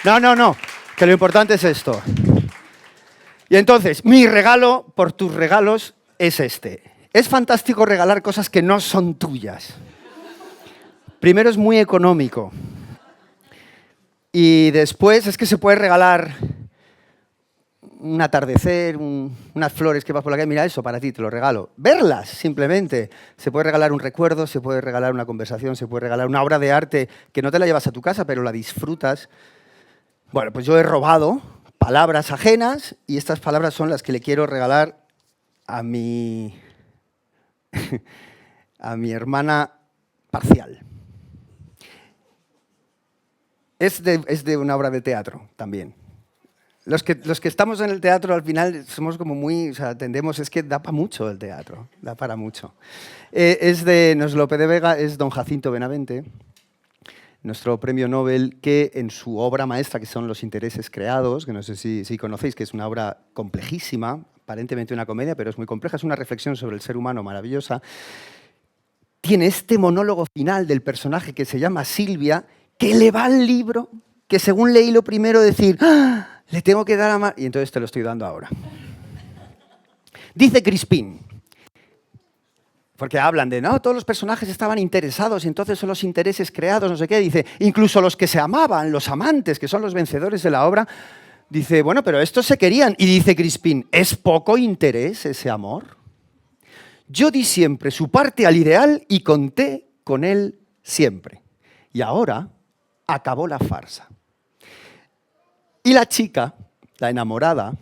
no, que lo importante es esto. Y entonces, mi regalo por tus regalos es este. Es fantástico regalar cosas que no son tuyas. Primero es muy económico. Y después es que se puede regalar un atardecer, unas flores que vas por la calle. Mira eso, para ti, te lo regalo. Verlas, simplemente. Se puede regalar un recuerdo, se puede regalar una conversación, se puede regalar una obra de arte que no te la llevas a tu casa, pero la disfrutas. Bueno, pues yo he robado palabras ajenas y estas palabras son las que le quiero regalar a mi hermana parcial. Es de una obra de teatro también. Los que estamos en el teatro al final somos como muy, o sea, tendemos, es que da para mucho el teatro, da para mucho. No es Lope de Vega, es don Jacinto Benavente, nuestro premio Nobel, que en su obra maestra, que son Los intereses creados, que no sé si conocéis, que es una obra complejísima, aparentemente una comedia, pero es muy compleja, es una reflexión sobre el ser humano maravillosa, tiene este monólogo final del personaje que se llama Silvia, que le va al libro, que según leí lo primero decir, ¡ah! Le tengo que dar a Mar... Y entonces te lo estoy dando ahora. Dice Crispín, porque hablan de, no, todos los personajes estaban interesados y entonces son los intereses creados, no sé qué. Dice, incluso los que se amaban, los amantes, que son los vencedores de la obra, dice, bueno, pero estos se querían. Y dice Crispín, ¿es poco interés ese amor? Yo di siempre su parte al ideal y conté con él siempre. Y ahora acabó la farsa. Y la chica, la enamorada,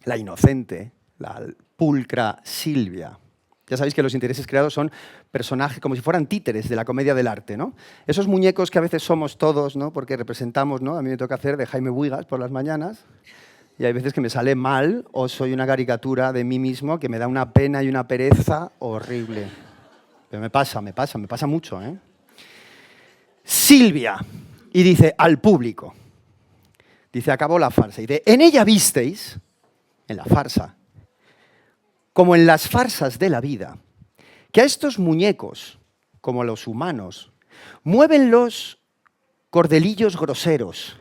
la inocente, la pulcra Silvia. Ya sabéis que los intereses creados son personajes como si fueran títeres de la comedia del arte, ¿no? Esos muñecos que a veces somos todos, ¿no? Porque representamos, ¿no? A mí me toca hacer de Jaime Buigas por las mañanas y hay veces que me sale mal o soy una caricatura de mí mismo que me da una pena y una pereza horrible. Pero me pasa mucho, ¿eh? Silvia, y dice al público, dice, acabó la farsa, y dice, en ella visteis, en la farsa, como en las farsas de la vida, que a estos muñecos, como los humanos, mueven los cordelillos groseros,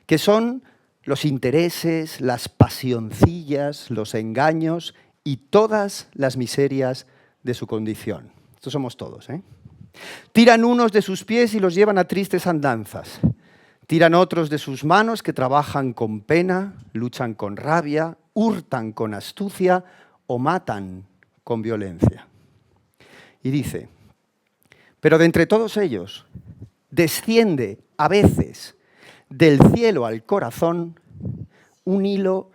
que son los intereses, las pasioncillas, los engaños y todas las miserias de su condición. Estos somos todos, ¿eh? Tiran unos de sus pies y los llevan a tristes andanzas. Tiran otros de sus manos que trabajan con pena, luchan con rabia, hurtan con astucia o matan con violencia. Y dice, pero de entre todos ellos desciende a veces del cielo al corazón un hilo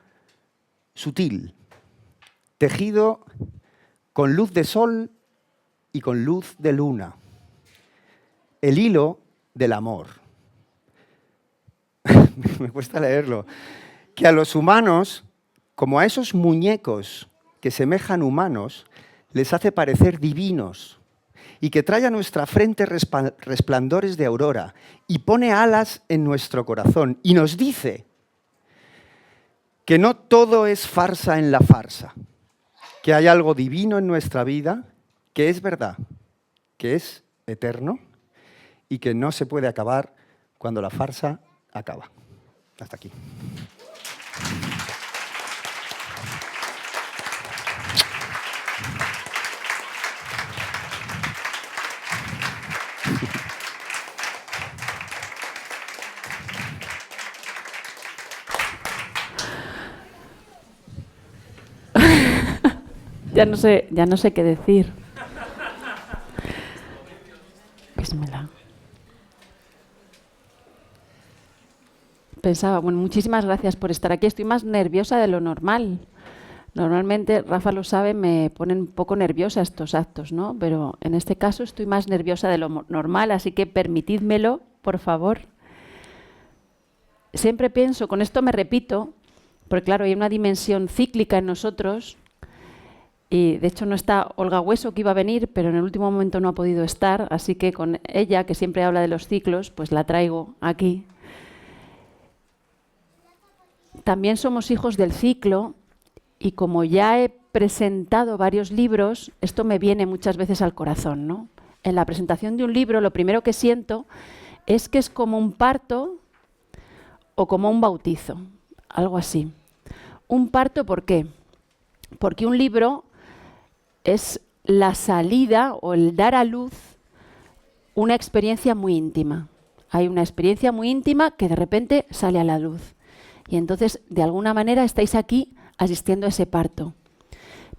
sutil, tejido con luz de sol y con luz de luna. El hilo del amor. Me cuesta leerlo. Que a los humanos, como a esos muñecos que semejan humanos, les hace parecer divinos, y que trae a nuestra frente resplandores de aurora y pone alas en nuestro corazón y nos dice que no todo es farsa en la farsa, que hay algo divino en nuestra vida, que es verdad, que es eterno y que no se puede acabar cuando la farsa acaba. Hasta aquí. Ya no sé qué decir. Bísmela. Pensaba, bueno, muchísimas gracias por estar aquí. Estoy más nerviosa de lo normal. Normalmente, Rafa lo sabe, me ponen un poco nerviosa estos actos, ¿no? Pero en este caso estoy más nerviosa de lo normal, así que permitidmelo, por favor. Siempre pienso, con esto me repito, porque claro, hay una dimensión cíclica en nosotros. Y de hecho no está Olga Hueso, que iba a venir, pero en el último momento no ha podido estar, así que con ella, que siempre habla de los ciclos, pues la traigo aquí. También somos hijos del ciclo, y como ya he presentado varios libros, esto me viene muchas veces al corazón, ¿no? En la presentación de un libro, lo primero que siento es que es como un parto o como un bautizo, algo así. Un parto, ¿por qué? Porque un libro es la salida o el dar a luz una experiencia muy íntima. Hay una experiencia muy íntima que de repente sale a la luz. Y entonces, de alguna manera, estáis aquí asistiendo a ese parto.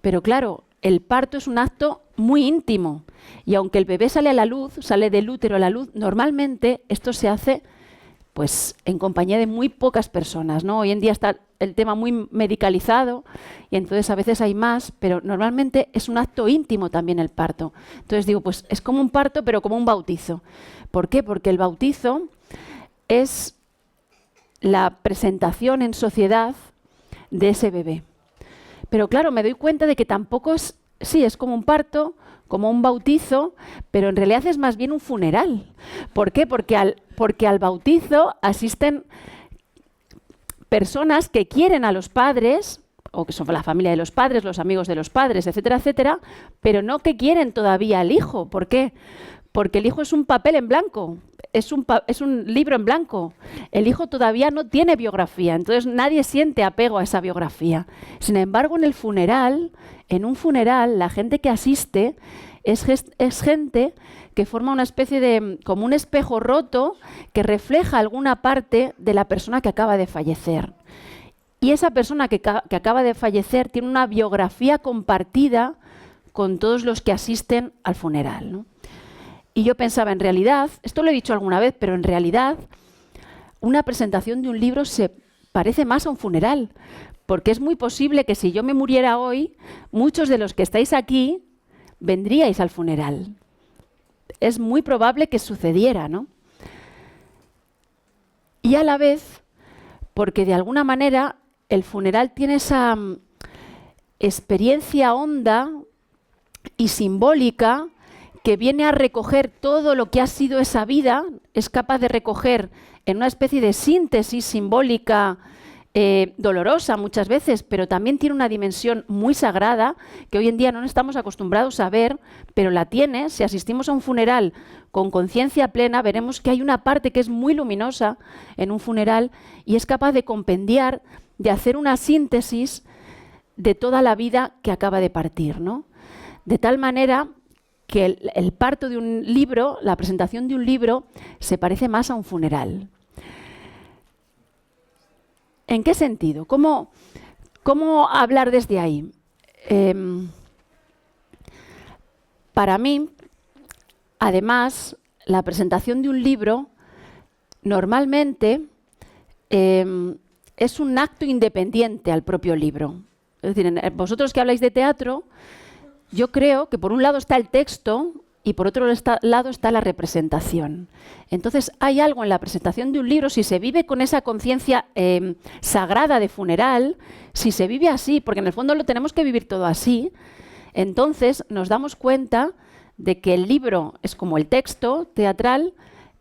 Pero claro, el parto es un acto muy íntimo. Y aunque el bebé sale a la luz, sale del útero a la luz, normalmente esto se hace pues en compañía de muy pocas personas, ¿no? Hoy en día está el tema muy medicalizado y entonces a veces hay más, pero normalmente es un acto íntimo también el parto. Entonces digo, pues es como un parto, pero como un bautizo. ¿Por qué? Porque el bautizo es la presentación en sociedad de ese bebé. Pero claro, me doy cuenta de que tampoco es, sí, es como un parto, como un bautizo, pero en realidad es más bien un funeral. ¿Por qué? Porque al bautizo asisten personas que quieren a los padres, o que son la familia de los padres, los amigos de los padres, etcétera, etcétera, pero no que quieren todavía al hijo. ¿Por qué? Porque el hijo es un papel en blanco, es un libro en blanco. El hijo todavía no tiene biografía, entonces nadie siente apego a esa biografía. Sin embargo, en un funeral, la gente que asiste es gente que forma una especie de, como un espejo roto que refleja alguna parte de la persona que acaba de fallecer. Y esa persona que acaba de fallecer tiene una biografía compartida con todos los que asisten al funeral, ¿no? Y yo pensaba, en realidad, esto lo he dicho alguna vez, pero en realidad una presentación de un libro se parece más a un funeral, porque es muy posible que si yo me muriera hoy, muchos de los que estáis aquí vendríais al funeral. Es muy probable que sucediera, ¿no? Y a la vez, porque de alguna manera el funeral tiene esa experiencia honda y simbólica que viene a recoger todo lo que ha sido esa vida, es capaz de recoger en una especie de síntesis simbólica dolorosa muchas veces, pero también tiene una dimensión muy sagrada que hoy en día no estamos acostumbrados a ver, pero la tiene. Si asistimos a un funeral con conciencia plena, veremos que hay una parte que es muy luminosa en un funeral y es capaz de compendiar, de hacer una síntesis de toda la vida que acaba de partir, ¿no? De tal manera que el parto de un libro, la presentación de un libro, se parece más a un funeral. ¿En qué sentido? ¿Cómo hablar desde ahí? Para mí, además, la presentación de un libro normalmente es un acto independiente al propio libro. Es decir, vosotros que habláis de teatro, yo creo que por un lado está el texto y por otro lado está la representación. Entonces hay algo en la presentación de un libro, si se vive con esa conciencia sagrada de funeral, si se vive así, porque en el fondo lo tenemos que vivir todo así, entonces nos damos cuenta de que el libro es como el texto teatral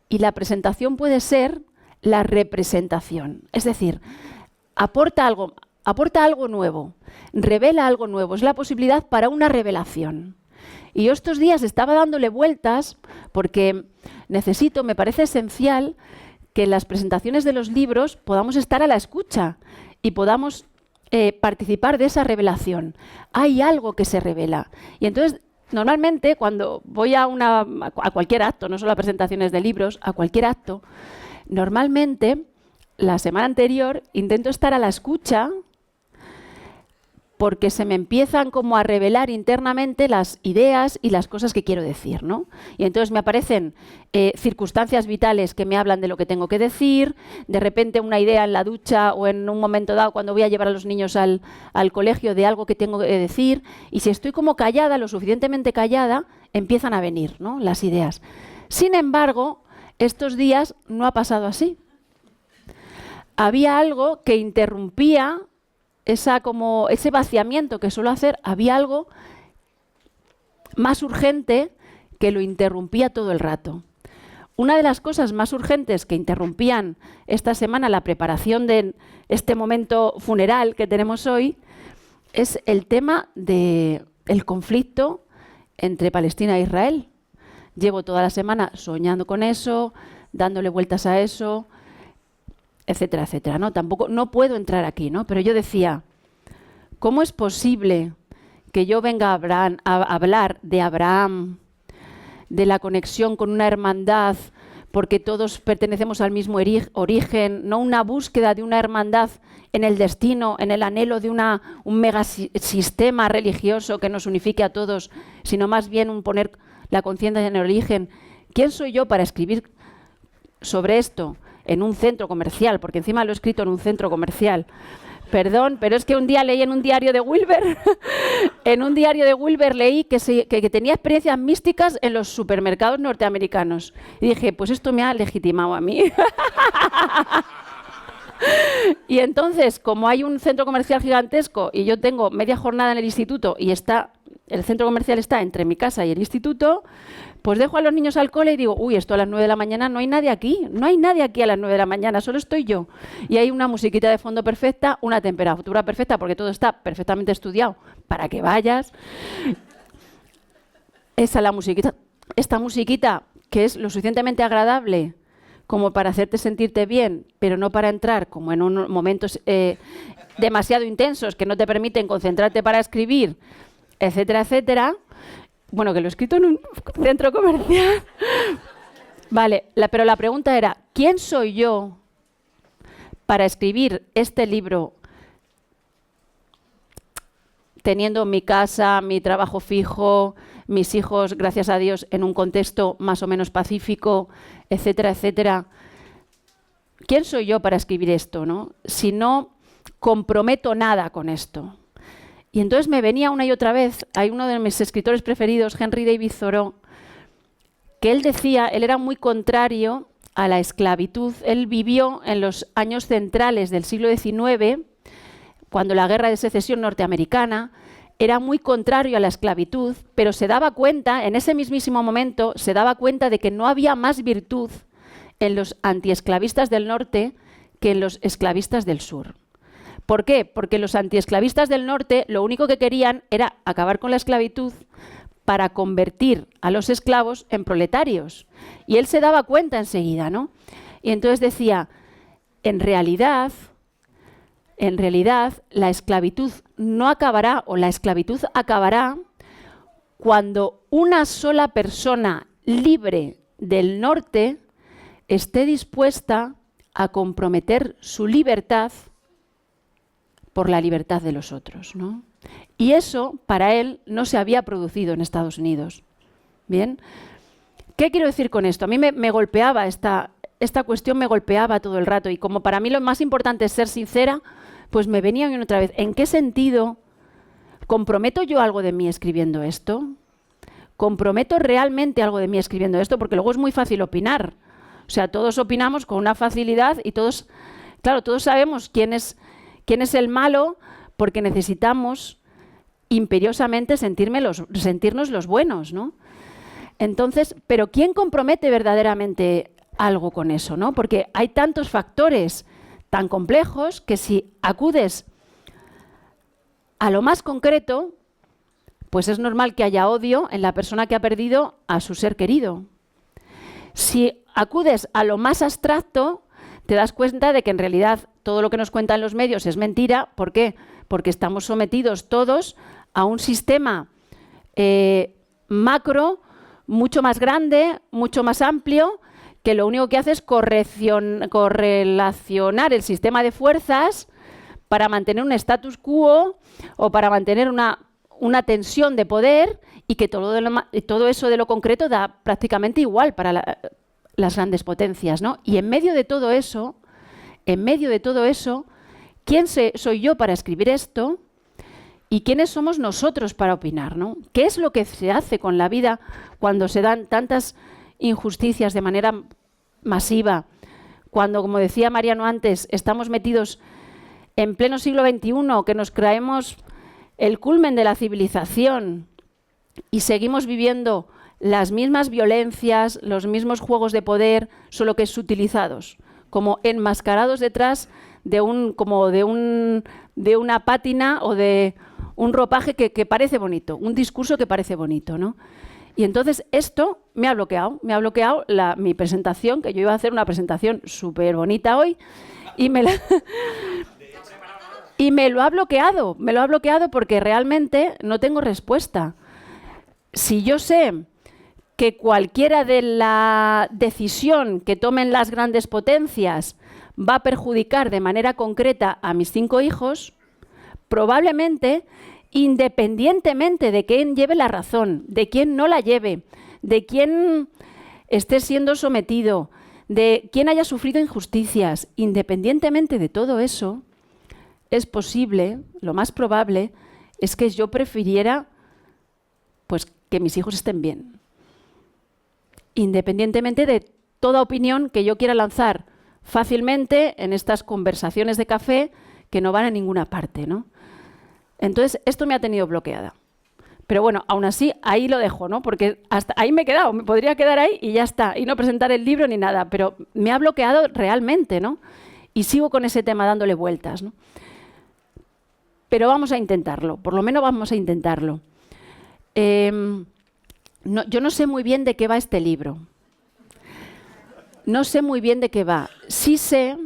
y la presentación puede ser la representación. Es decir, aporta algo nuevo, revela algo nuevo, es la posibilidad para una revelación. Y yo estos días estaba dándole vueltas porque me parece esencial que en las presentaciones de los libros podamos estar a la escucha y podamos participar de esa revelación. Hay algo que se revela. Y entonces, normalmente, cuando voy a cualquier acto, no solo a presentaciones de libros, a cualquier acto, normalmente, la semana anterior, intento estar a la escucha porque se me empiezan como a revelar internamente las ideas y las cosas que quiero decir, ¿no? Y entonces me aparecen circunstancias vitales que me hablan de lo que tengo que decir, de repente una idea en la ducha o en un momento dado cuando voy a llevar a los niños al colegio de algo que tengo que decir, y si estoy como callada, lo suficientemente callada, empiezan a venir, ¿no?, las ideas. Sin embargo, estos días no ha pasado así. Había algo que interrumpía ese vaciamiento que suelo hacer, había algo más urgente que lo interrumpía todo el rato. Una de las cosas más urgentes que interrumpían esta semana la preparación de este momento funeral que tenemos hoy es el tema del conflicto entre Palestina e Israel. Llevo toda la semana soñando con eso, dándole vueltas a eso, etcétera, etcétera, ¿no? Tampoco, no puedo entrar aquí, ¿no? Pero yo decía, ¿cómo es posible que yo venga a hablar de Abraham, de la conexión con una hermandad, porque todos pertenecemos al mismo origen, no una búsqueda de una hermandad en el destino, en el anhelo de un megasistema religioso que nos unifique a todos, sino más bien un poner la conciencia en el origen? ¿Quién soy yo para escribir sobre esto en un centro comercial? Porque encima lo he escrito en un centro comercial. Perdón, pero es que un día leí en un diario de Wilber, leí que tenía experiencias místicas en los supermercados norteamericanos. Y dije, pues esto me ha legitimado a mí. Y entonces, como hay un centro comercial gigantesco y yo tengo media jornada en el instituto y el centro comercial está entre mi casa y el instituto, pues dejo a los niños al cole y digo, uy, esto a las 9 de la mañana no hay nadie aquí a las 9 de la mañana, solo estoy yo. Y hay una musiquita de fondo perfecta, una temperatura perfecta, porque todo está perfectamente estudiado para que vayas. Esta musiquita que es lo suficientemente agradable como para hacerte sentirte bien, pero no para entrar como en momentos demasiado intensos que no te permiten concentrarte para escribir, etcétera, etcétera. Bueno, que lo he escrito en un centro comercial. Vale, pero la pregunta era, ¿quién soy yo para escribir este libro teniendo mi casa, mi trabajo fijo, mis hijos, gracias a Dios, en un contexto más o menos pacífico, etcétera, etcétera? ¿Quién soy yo para escribir esto, no? Si no comprometo nada con esto. Y entonces me venía una y otra vez, hay uno de mis escritores preferidos, Henry David Thoreau, que él era muy contrario a la esclavitud. Él vivió en los años centrales del siglo XIX, cuando la guerra de secesión norteamericana, era muy contrario a la esclavitud, pero se daba cuenta, en ese mismísimo momento, se daba cuenta de que no había más virtud en los antiesclavistas del norte que en los esclavistas del sur. ¿Por qué? Porque los antiesclavistas del norte lo único que querían era acabar con la esclavitud para convertir a los esclavos en proletarios. Y él se daba cuenta enseguida, ¿no? Y entonces decía, en realidad, en realidad la esclavitud no acabará, o la esclavitud acabará cuando una sola persona libre del norte esté dispuesta a comprometer su libertad por la libertad de los otros, ¿no? Y eso, para él, no se había producido en Estados Unidos. ¿Bien? ¿Qué quiero decir con esto? A mí me golpeaba esta cuestión, me golpeaba todo el rato, y como para mí lo más importante es ser sincera, pues me venía una otra vez. ¿En qué sentido comprometo yo algo de mí escribiendo esto? ¿Comprometo realmente algo de mí escribiendo esto? Porque luego es muy fácil opinar. O sea, todos opinamos con una facilidad y todos, claro, todos sabemos quién es el malo, porque necesitamos imperiosamente sentirnos los buenos, ¿no? Entonces, pero ¿quién compromete verdaderamente algo con eso, ¿no? Porque hay tantos factores tan complejos que si acudes a lo más concreto, pues es normal que haya odio en la persona que ha perdido a su ser querido. Si acudes a lo más abstracto, te das cuenta de que en realidad todo lo que nos cuentan los medios es mentira. ¿Por qué? Porque estamos sometidos todos a un sistema macro mucho más grande, mucho más amplio, que lo único que hace es correlacionar el sistema de fuerzas para mantener un status quo o para mantener una tensión de poder, y que todo eso de lo concreto da prácticamente igual para las grandes potencias, ¿no? Y en medio de todo eso, ¿quién soy yo para escribir esto? ¿Y quiénes somos nosotros para opinar, ¿no? ¿Qué es lo que se hace con la vida cuando se dan tantas injusticias de manera masiva? Cuando, como decía Mariano antes, estamos metidos en pleno siglo XXI, que nos creemos el culmen de la civilización y seguimos viviendo las mismas violencias, los mismos juegos de poder, solo que sutilizados, como enmascarados detrás de una pátina o de un ropaje que parece bonito, un discurso que parece bonito, ¿no? Y entonces esto me ha bloqueado mi presentación, que yo iba a hacer una presentación súper bonita hoy, y me lo ha bloqueado, porque realmente no tengo respuesta. Si yo sé que cualquiera de la decisión que tomen las grandes potencias va a perjudicar de manera concreta a mis 5 hijos, probablemente, independientemente de quién lleve la razón, de quién no la lleve, de quién esté siendo sometido, de quién haya sufrido injusticias, independientemente de todo eso, es posible, lo más probable, es que yo prefiriera pues que mis hijos estén bien, independientemente de toda opinión que yo quiera lanzar fácilmente en estas conversaciones de café que no van a ninguna parte, ¿no? Entonces, esto me ha tenido bloqueada. Pero bueno, aún así, ahí lo dejo, ¿no? Porque hasta ahí me he quedado, me podría quedar ahí y ya está, y no presentar el libro ni nada, pero me ha bloqueado realmente, ¿no? Y sigo con ese tema dándole vueltas, ¿no? Pero vamos a intentarlo, por lo menos vamos a intentarlo. Yo no sé muy bien de qué va este libro. No sé muy bien de qué va. Sí sé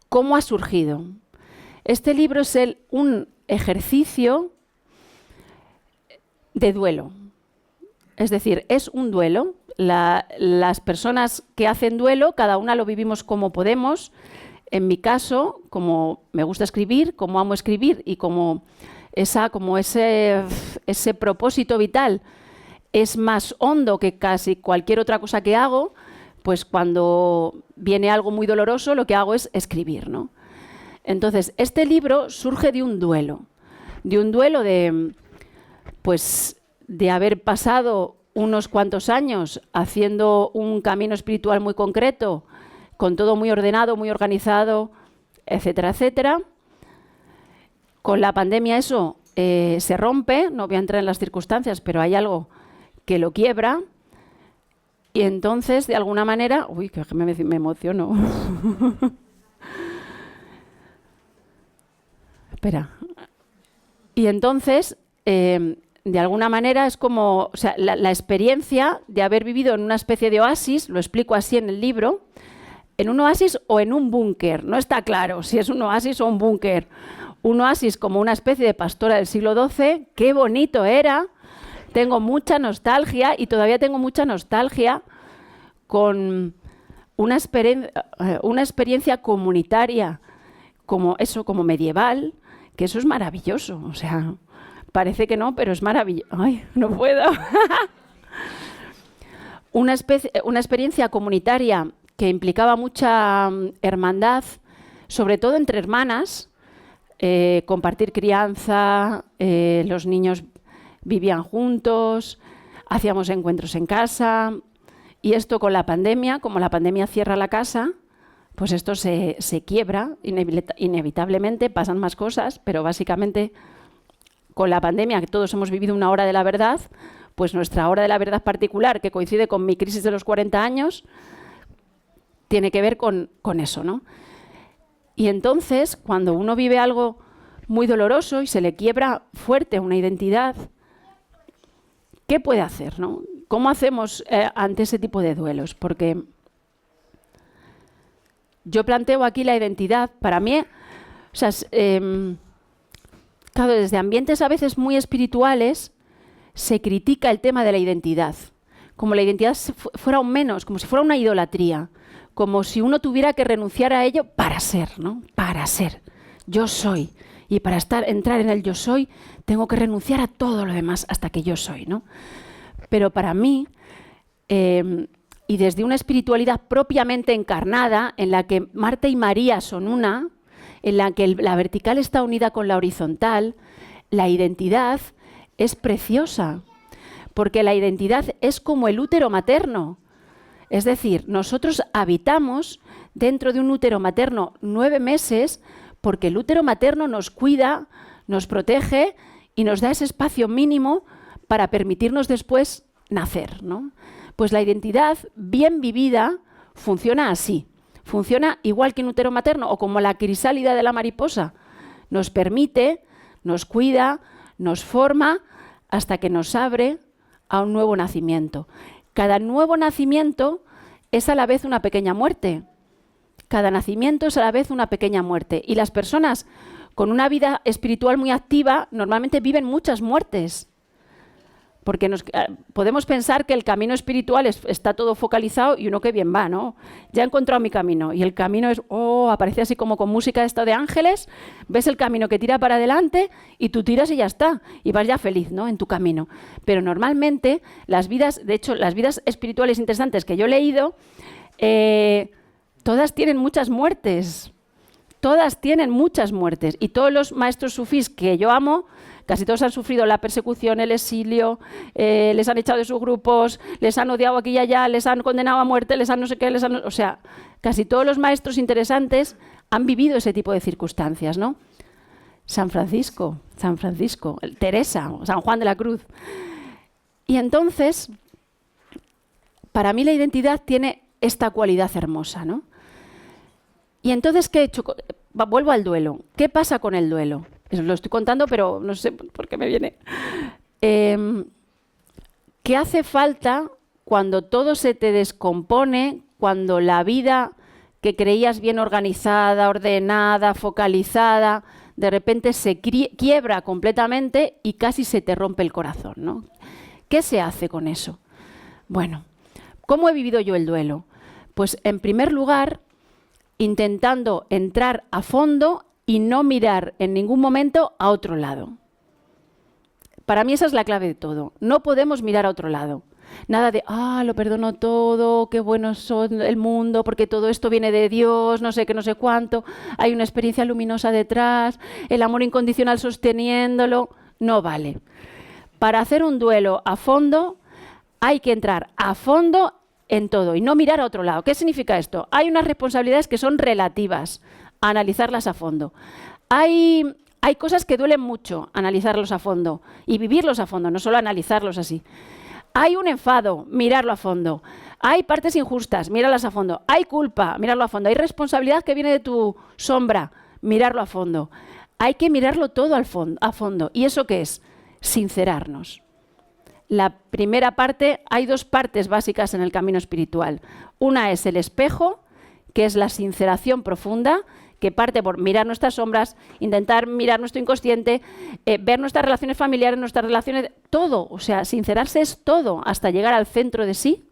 cómo ha surgido. Este libro es un ejercicio de duelo. Es decir, es un duelo. Las personas que hacen duelo, cada una lo vivimos como podemos. En mi caso, como me gusta escribir, como amo escribir y como ese propósito vital es más hondo que casi cualquier otra cosa que hago, pues cuando viene algo muy doloroso lo que hago es escribir, ¿no? Entonces, este libro surge de un duelo de haber pasado unos cuantos años haciendo un camino espiritual muy concreto, con todo muy ordenado, muy organizado, etcétera, etcétera. Con la pandemia eso se rompe, no voy a entrar en las circunstancias, pero hay algo que lo quiebra, y entonces, de alguna manera... Uy, que me emociono. Espera. Y entonces, de alguna manera, es como... O sea, la experiencia de haber vivido en una especie de oasis, lo explico así en el libro, en un oasis o en un búnker. No está claro si es un oasis o un búnker. Un oasis como una especie de pastora del siglo XII. ¡Qué bonito era! Tengo mucha nostalgia y todavía tengo mucha nostalgia con una experiencia comunitaria como medieval, que eso es maravilloso. O sea, parece que no, pero es maravilloso. ¡Ay, no puedo! Una experiencia comunitaria que implicaba mucha hermandad, sobre todo entre hermanas, compartir crianza, los niños vivían juntos, hacíamos encuentros en casa, y esto con la pandemia, como la pandemia cierra la casa, pues esto se quiebra, inevitablemente pasan más cosas, pero básicamente con la pandemia, que todos hemos vivido una hora de la verdad, pues nuestra hora de la verdad particular, que coincide con mi crisis de los 40 años, tiene que ver con eso, ¿no? Y entonces, cuando uno vive algo muy doloroso y se le quiebra fuerte una identidad, ¿qué puede hacer, no? ¿Cómo hacemos ante ese tipo de duelos? Porque yo planteo aquí la identidad, para mí, o sea, claro, desde ambientes a veces muy espirituales se critica el tema de la identidad, como la identidad fuera un menos, como si fuera una idolatría, como si uno tuviera que renunciar a ello para ser, ¿no? Para ser. Yo soy. Y para entrar en el yo soy, tengo que renunciar a todo lo demás hasta que yo soy, ¿no? Pero para mí, y desde una espiritualidad propiamente encarnada, en la que Marta y María son una, en la que la vertical está unida con la horizontal, la identidad es preciosa, porque la identidad es como el útero materno. Es decir, nosotros habitamos dentro de un útero materno 9 meses porque el útero materno nos cuida, nos protege y nos da ese espacio mínimo para permitirnos después nacer, ¿no? Pues la identidad bien vivida funciona así. Funciona igual que un útero materno o como la crisálida de la mariposa. Nos permite, nos cuida, nos forma hasta que nos abre a un nuevo nacimiento. Cada nuevo nacimiento es a la vez una pequeña muerte. Cada nacimiento es a la vez una pequeña muerte. Y las personas con una vida espiritual muy activa normalmente viven muchas muertes. Porque podemos pensar que el camino espiritual está todo focalizado y uno que bien va, ¿no? Ya he encontrado mi camino. Y el camino es, aparece así como con música de ángeles, ves el camino que tira para adelante y tú tiras y ya está. Y vas ya feliz, ¿no? En tu camino. Pero normalmente las vidas, de hecho, las vidas espirituales interesantes que yo he leído, todas tienen muchas muertes. Todas tienen muchas muertes. Y todos los maestros sufís que yo amo, casi todos han sufrido la persecución, el exilio, les han echado de sus grupos, les han odiado aquí y allá, les han condenado a muerte, les han no sé qué, o sea, casi todos los maestros interesantes han vivido ese tipo de circunstancias, ¿no? San Francisco, Teresa, San Juan de la Cruz. Y entonces, para mí la identidad tiene esta cualidad hermosa, ¿no? Y entonces, ¿qué he hecho? Vuelvo al duelo. ¿Qué pasa con el duelo? Eso lo estoy contando, pero no sé por qué me viene. ¿Qué hace falta cuando todo se te descompone, cuando la vida que creías bien organizada, ordenada, focalizada, de repente se quiebra completamente y casi se te rompe el corazón, ¿no? ¿Qué se hace con eso? Bueno, ¿cómo he vivido yo el duelo? Pues en primer lugar, intentando entrar a fondo y no mirar en ningún momento a otro lado. Para mí esa es la clave de todo. No podemos mirar a otro lado. Nada de, lo perdono todo, qué bueno es el mundo, porque todo esto viene de Dios, no sé qué, no sé cuánto, hay una experiencia luminosa detrás, el amor incondicional sosteniéndolo. No vale. Para hacer un duelo a fondo, hay que entrar a fondo en todo y no mirar a otro lado. ¿Qué significa esto? Hay unas responsabilidades que son relativas, a analizarlas a fondo. Hay cosas que duelen mucho, analizarlos a fondo y vivirlos a fondo, no solo analizarlos así. Hay un enfado, mirarlo a fondo. Hay partes injustas, mírala a fondo. Hay culpa, mirarlo a fondo. Hay responsabilidad que viene de tu sombra, mirarlo a fondo. Hay que mirarlo todo a fondo. ¿Y eso qué es? Sincerarnos. La primera parte, hay dos partes básicas en el camino espiritual. Una es el espejo, que es la sinceración profunda, que parte por mirar nuestras sombras, intentar mirar nuestro inconsciente, ver nuestras relaciones familiares, nuestras relaciones, todo. O sea, sincerarse es todo, hasta llegar al centro de sí.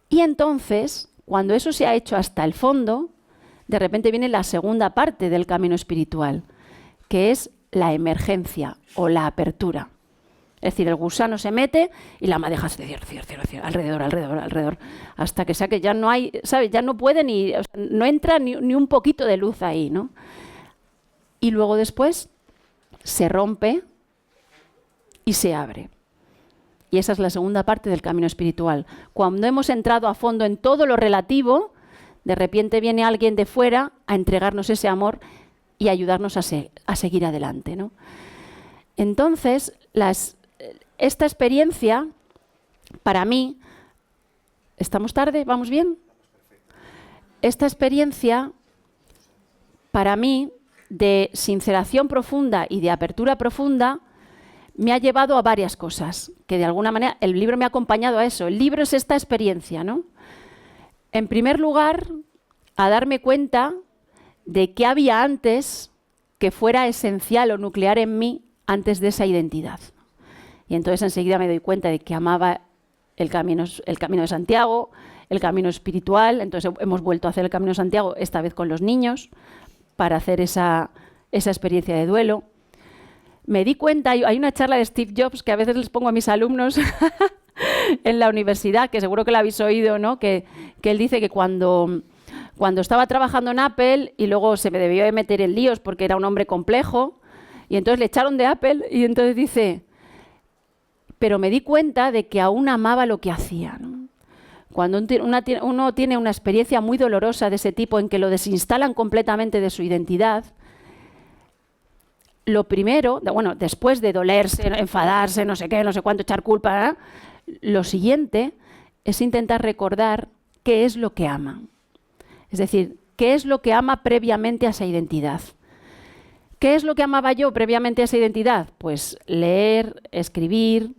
Y entonces, cuando eso se ha hecho hasta el fondo, de repente viene la segunda parte del camino espiritual, que es la emergencia o la apertura. Es decir, el gusano se mete y la madeja se cierra, alrededor, hasta que sea que ya no hay, ¿sabes? Ya no puede ni, o sea, no entra ni un poquito de luz ahí, ¿no? Y luego después se rompe y se abre. Y esa es la segunda parte del camino espiritual. Cuando hemos entrado a fondo en todo lo relativo, de repente viene alguien de fuera a entregarnos ese amor y ayudarnos a seguir adelante, ¿no? Entonces, esta experiencia, para mí, ¿estamos tarde? ¿Vamos bien? Esta experiencia, para mí, de sinceración profunda y de apertura profunda, me ha llevado a varias cosas, que de alguna manera el libro me ha acompañado a eso. El libro es esta experiencia, ¿no? En primer lugar, a darme cuenta de qué había antes que fuera esencial o nuclear en mí antes de esa identidad. Y entonces enseguida me doy cuenta de que amaba el camino de Santiago, el camino espiritual. Entonces hemos vuelto a hacer el camino de Santiago, esta vez con los niños, para hacer esa experiencia de duelo. Me di cuenta, hay una charla de Steve Jobs que a veces les pongo a mis alumnos en la universidad, que seguro que la habéis oído, ¿no? Que él dice que cuando estaba trabajando en Apple y luego se me debió de meter en líos porque era un hombre complejo, y entonces le echaron de Apple y entonces dice, pero me di cuenta de que aún amaba lo que hacía, ¿no? Cuando uno tiene una experiencia muy dolorosa de ese tipo en que lo desinstalan completamente de su identidad, lo primero, bueno, después de dolerse, enfadarse, no sé qué, no sé cuánto, echar culpa, ¿eh? Lo siguiente es intentar recordar qué es lo que ama. Es decir, qué es lo que ama previamente a esa identidad. ¿Qué es lo que amaba yo previamente a esa identidad? Pues leer, escribir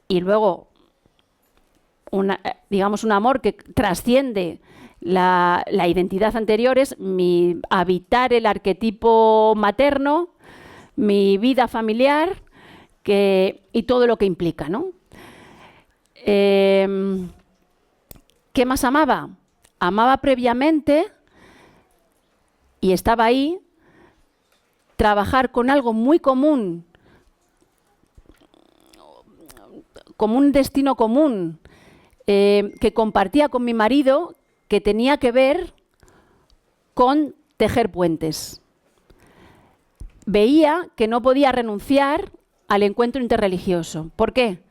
y luego, digamos, un amor que trasciende la identidad anterior, es habitar el arquetipo materno, mi vida familiar y todo lo que implica, ¿no? ¿Qué más amaba? Amaba previamente, y estaba ahí, trabajar con algo muy común, como un destino común que compartía con mi marido, que tenía que ver con tejer puentes. Veía que no podía renunciar al encuentro interreligioso. ¿Por qué?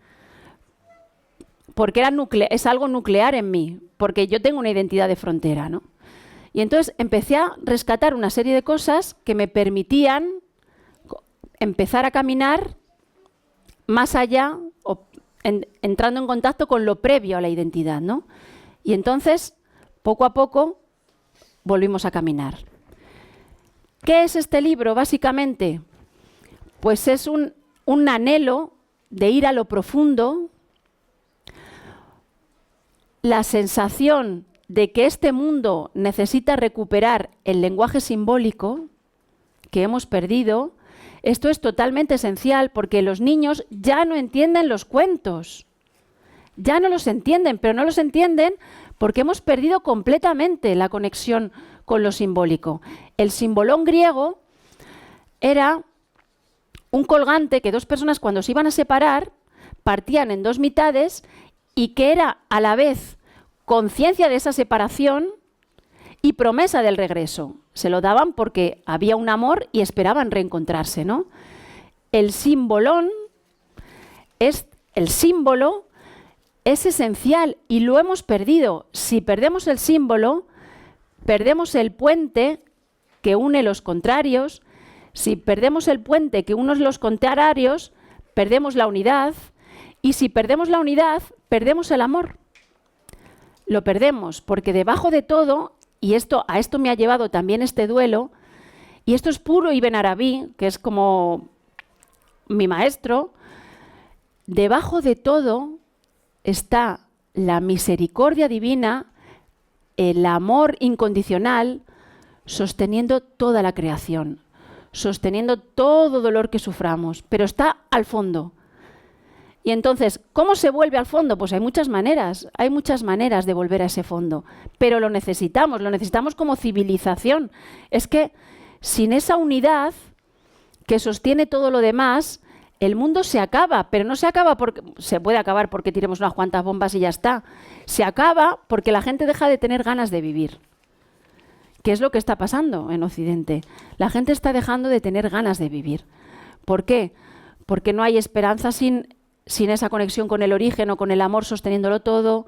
Porque es algo nuclear en mí, porque yo tengo una identidad de frontera, ¿no? Y entonces empecé a rescatar una serie de cosas que me permitían empezar a caminar más allá, entrando en contacto con lo previo a la identidad, ¿no? Y entonces, poco a poco, volvimos a caminar. ¿Qué es este libro, básicamente? Pues es un anhelo de ir a lo profundo, la sensación de que este mundo necesita recuperar el lenguaje simbólico que hemos perdido. Esto es totalmente esencial porque los niños ya no entienden los cuentos. Ya no los entienden, pero no los entienden porque hemos perdido completamente la conexión con lo simbólico. El simbolón griego era un colgante que dos personas cuando se iban a separar partían en dos mitades y que era a la vez conciencia de esa separación y promesa del regreso. Se lo daban porque había un amor y esperaban reencontrarse, ¿no? El símbolo es esencial y lo hemos perdido. Si perdemos el símbolo, perdemos el puente que une los contrarios. Si perdemos el puente que une los contrarios, perdemos la unidad. Y si perdemos la unidad, perdemos el amor. Lo perdemos porque debajo de todo, y a esto me ha llevado también este duelo, y esto es puro Ibn Arabi, que es como mi maestro, debajo de todo está la misericordia divina el amor incondicional sosteniendo toda la creación, sosteniendo todo dolor que suframos, pero está al fondo. Y entonces, ¿cómo se vuelve al fondo? Pues hay muchas maneras de volver a ese fondo, pero lo necesitamos como civilización. Es que sin esa unidad que sostiene todo lo demás, el mundo se acaba, pero no se acaba porque se puede acabar porque tiremos unas cuantas bombas y ya está. Se acaba porque la gente deja de tener ganas de vivir. ¿Qué es lo que está pasando en Occidente? La gente está dejando de tener ganas de vivir. ¿Por qué? Porque no hay esperanza sin esa conexión con el origen o con el amor sosteniéndolo todo.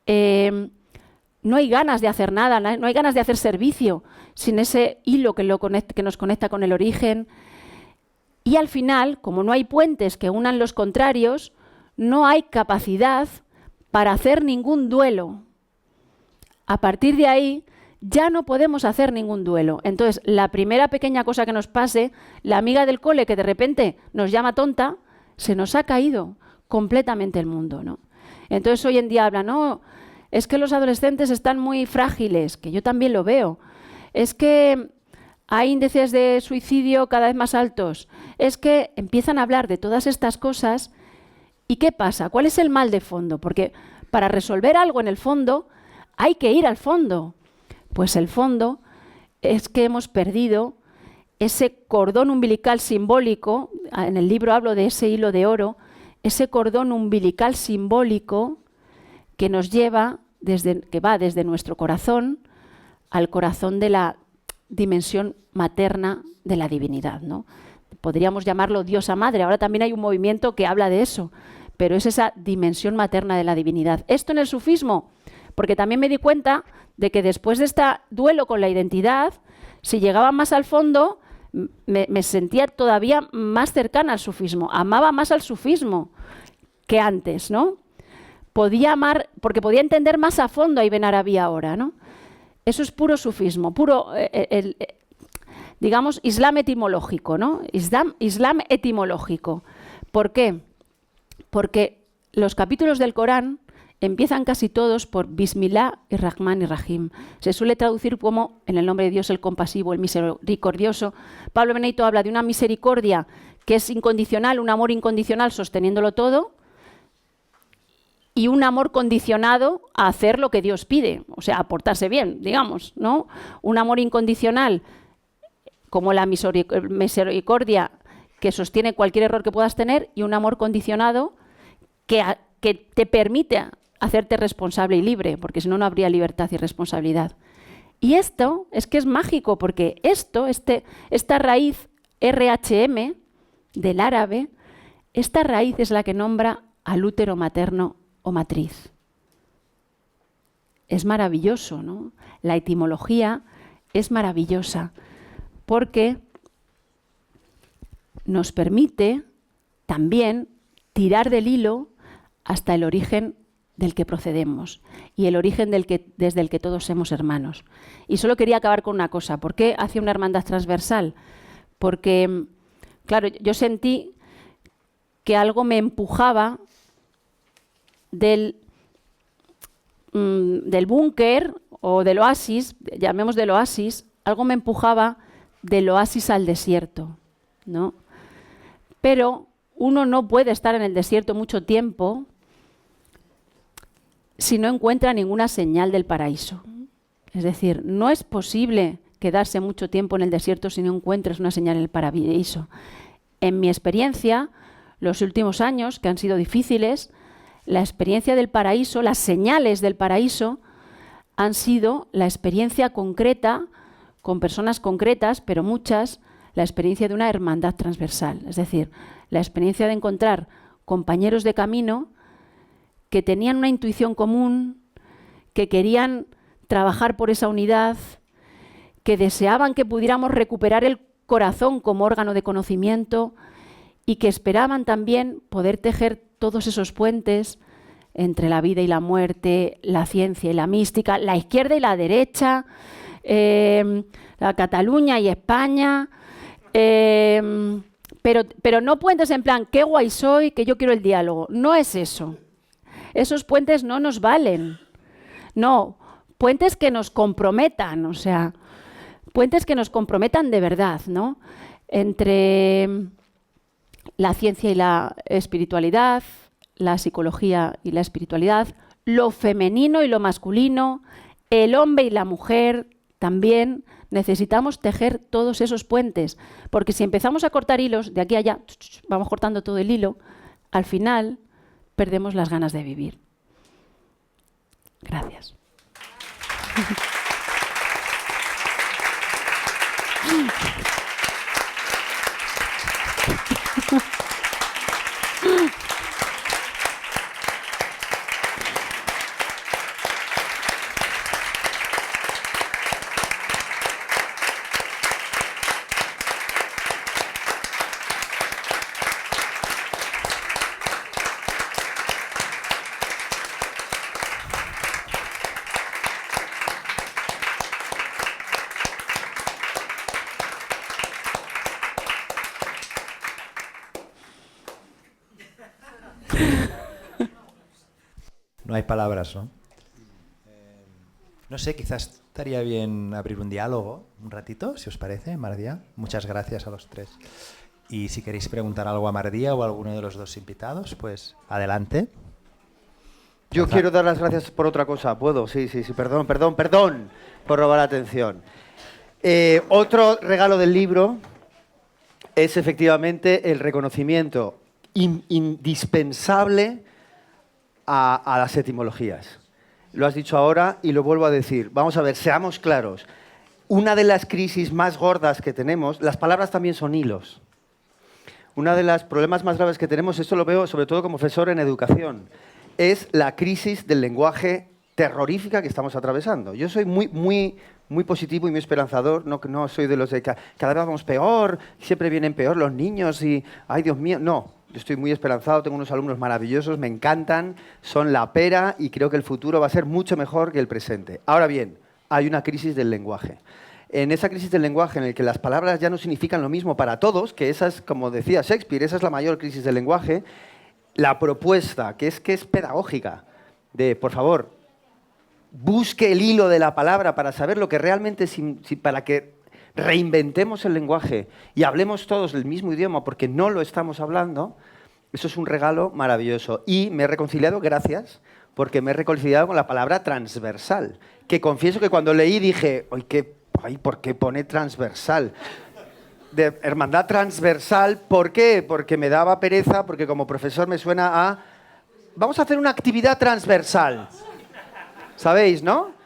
No hay ganas de hacer nada, no hay ganas de hacer servicio sin ese hilo que nos conecta con el origen. Y al final, como no hay puentes que unan los contrarios, no hay capacidad para hacer ningún duelo. A partir de ahí, ya no podemos hacer ningún duelo. Entonces, la primera pequeña cosa que nos pase, la amiga del cole que de repente nos llama tonta, se nos ha caído completamente el mundo, ¿no? Entonces, hoy en día hablan, no, es que los adolescentes están muy frágiles, que yo también lo veo. Es que hay índices de suicidio cada vez más altos. Es que empiezan a hablar de todas estas cosas. ¿Y qué pasa? ¿Cuál es el mal de fondo? Porque para resolver algo en el fondo hay que ir al fondo. Pues el fondo es que hemos perdido ese cordón umbilical simbólico. En el libro hablo de ese hilo de oro, ese cordón umbilical simbólico que nos lleva, que va desde nuestro corazón al corazón de la dimensión materna de la divinidad, ¿no? Podríamos llamarlo diosa madre. Ahora también hay un movimiento que habla de eso, pero es esa dimensión materna de la divinidad. Esto en el sufismo, porque también me di cuenta de que después de este duelo con la identidad, si llegaba más al fondo, me sentía todavía más cercana al sufismo, amaba más al sufismo que antes, ¿no? Podía amar, porque podía entender más a fondo a Ibn Arabi ahora, ¿no? Eso es puro sufismo, puro, digamos, islam etimológico, ¿no? Islam etimológico. ¿Por qué? Porque los capítulos del Corán empiezan casi todos por Bismillah y Rahman y Rahim. Se suele traducir como en el nombre de Dios el compasivo, el misericordioso. Pablo Benedito habla de una misericordia que es incondicional, un amor incondicional sosteniéndolo todo, y un amor condicionado a hacer lo que Dios pide, o sea, a portarse bien, digamos, ¿no? Un amor incondicional como la misericordia que sostiene cualquier error que puedas tener, y un amor condicionado que te permite hacerte responsable y libre, porque si no, no habría libertad y responsabilidad. Y esto es que es mágico, porque esta raíz RHM del árabe, esta raíz es la que nombra al útero materno o matriz. Es maravilloso, ¿no? La etimología es maravillosa porque nos permite también tirar del hilo hasta el origen del que procedemos y el origen desde el que todos somos hermanos. Y solo quería acabar con una cosa. ¿Por qué hacía una hermandad transversal? Porque, claro, yo sentí que algo me empujaba del búnker o del oasis, llamemos del oasis, algo me empujaba del oasis al desierto, ¿no? Pero uno no puede estar en el desierto mucho tiempo si no encuentra ninguna señal del paraíso. Es decir, no es posible quedarse mucho tiempo en el desierto si no encuentras una señal en el paraíso. En mi experiencia, los últimos años, que han sido difíciles, la experiencia del paraíso, las señales del paraíso, han sido la experiencia concreta, con personas concretas, pero muchas, la experiencia de una hermandad transversal. Es decir, la experiencia de encontrar compañeros de camino que tenían una intuición común, que querían trabajar por esa unidad, que deseaban que pudiéramos recuperar el corazón como órgano de conocimiento y que esperaban también poder tejer todos esos puentes entre la vida y la muerte, la ciencia y la mística, la izquierda y la derecha, la Cataluña y España, pero no puentes en plan, qué guay soy, que yo quiero el diálogo. No es eso. Esos puentes no nos valen. No, puentes que nos comprometan, o sea, puentes que nos comprometan de verdad, ¿no? Entre la ciencia y la espiritualidad, la psicología y la espiritualidad, lo femenino y lo masculino, el hombre y la mujer también. Necesitamos tejer todos esos puentes, porque si empezamos a cortar hilos de aquí a allá, vamos cortando todo el hilo, al final perdemos las ganas de vivir. Gracias. No hay palabras, ¿no? No sé, quizás estaría bien abrir un diálogo un ratito, si os parece, Mardía. Muchas gracias a los tres. Y si queréis preguntar algo a Mardía o a alguno de los dos invitados, pues adelante. Yo quiero dar las gracias por otra cosa. ¿Puedo? Sí, perdón por robar la atención. Otro regalo del libro es efectivamente el reconocimiento indispensable a las etimologías. Lo has dicho ahora y lo vuelvo a decir. Vamos a ver, seamos claros. Una de las crisis más gordas que tenemos, las palabras también son hilos. Uno de los problemas más graves que tenemos, esto lo veo sobre todo como profesor en educación, es la crisis del lenguaje terrorífica que estamos atravesando. Yo soy muy positivo y muy esperanzador, no soy de los de cada vez vamos peor, siempre vienen peor los niños y, ay Dios mío, no. Yo estoy muy esperanzado, tengo unos alumnos maravillosos, me encantan, son la pera y creo que el futuro va a ser mucho mejor que el presente. Ahora bien, hay una crisis del lenguaje. En esa crisis del lenguaje en el que las palabras ya no significan lo mismo para todos, que esa es, como decía Shakespeare, esa es la mayor crisis del lenguaje, la propuesta, que es pedagógica, de, por favor, busque el hilo de la palabra para saber lo que realmente, para que reinventemos el lenguaje y hablemos todos el mismo idioma porque no lo estamos hablando, eso es un regalo maravilloso. Y me he reconciliado, gracias, porque me he reconciliado con la palabra transversal, que confieso que cuando leí dije, ¿por qué pone transversal? De hermandad transversal, ¿por qué? Porque me daba pereza, porque como profesor me suena a... Vamos a hacer una actividad transversal. ¿Sabéis, no?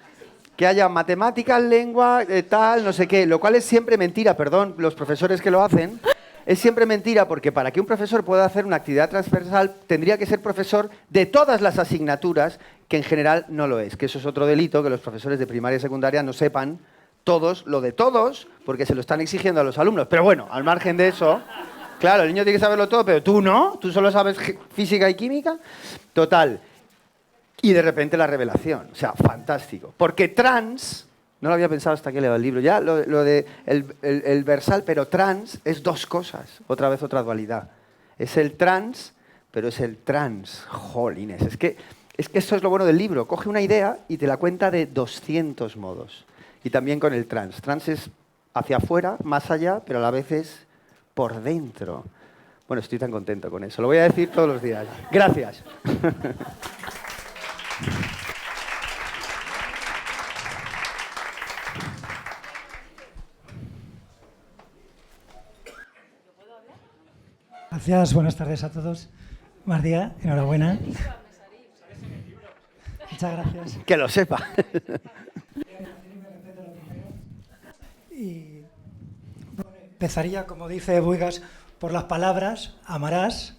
Que haya matemáticas, lengua, tal, no sé qué, lo cual es siempre mentira, perdón, los profesores que lo hacen, es siempre mentira porque para que un profesor pueda hacer una actividad transversal tendría que ser profesor de todas las asignaturas, que en general no lo es, que eso es otro delito, que los profesores de primaria y secundaria no sepan todos lo de todos, porque se lo están exigiendo a los alumnos. Pero bueno, al margen de eso, claro, el niño tiene que saberlo todo, pero tú no, tú solo sabes física y química, total. Y de repente la revelación, o sea, fantástico. Porque trans, no lo había pensado hasta que leo el libro, ya lo de el versal, pero trans es dos cosas, otra vez otra dualidad. Es el trans, pero es el trans, jolines. Es que eso es lo bueno del libro, coge una idea y te la cuenta de 200 modos. Y también con el trans. Trans es hacia afuera, más allá, pero a la vez es por dentro. Bueno, estoy tan contento con eso, lo voy a decir todos los días. Gracias. Gracias, buenas tardes a todos. Mardía, enhorabuena. Muchas gracias. Que lo sepa. Y empezaría, como dice Buigas, por las palabras, amarás,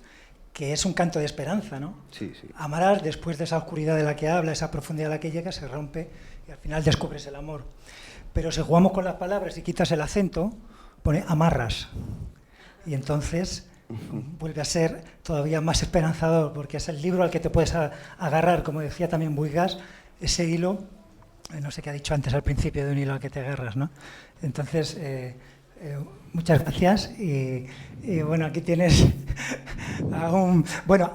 que es un canto de esperanza, ¿no? Sí. Amarás, después de esa oscuridad de la que habla, esa profundidad a la que llega, se rompe y al final descubres el amor. Pero si jugamos con las palabras y quitas el acento, pone amarras. Y entonces vuelve a ser todavía más esperanzador, porque es el libro al que te puedes agarrar, como decía también Buigas, ese hilo, no sé qué ha dicho antes al principio, de un hilo al que te agarras, ¿no? Entonces, muchas gracias y bueno, aquí tienes a un... Bueno,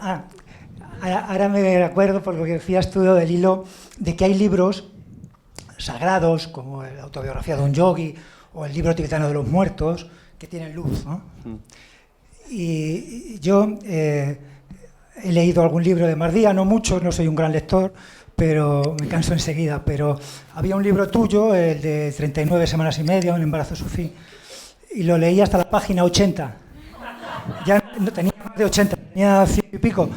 ahora me acuerdo por lo que decías tú del hilo, de que hay libros sagrados, como la autobiografía de un yogi o el libro tibetano de los muertos, que tienen luz, ¿no? Y yo he leído algún libro de Mardía, no mucho, no soy un gran lector, pero me canso enseguida. Pero había un libro tuyo, el de 39 semanas y media, un embarazo sufí, y lo leí hasta la página 80. Ya no tenía más de 80, tenía 100 y pico,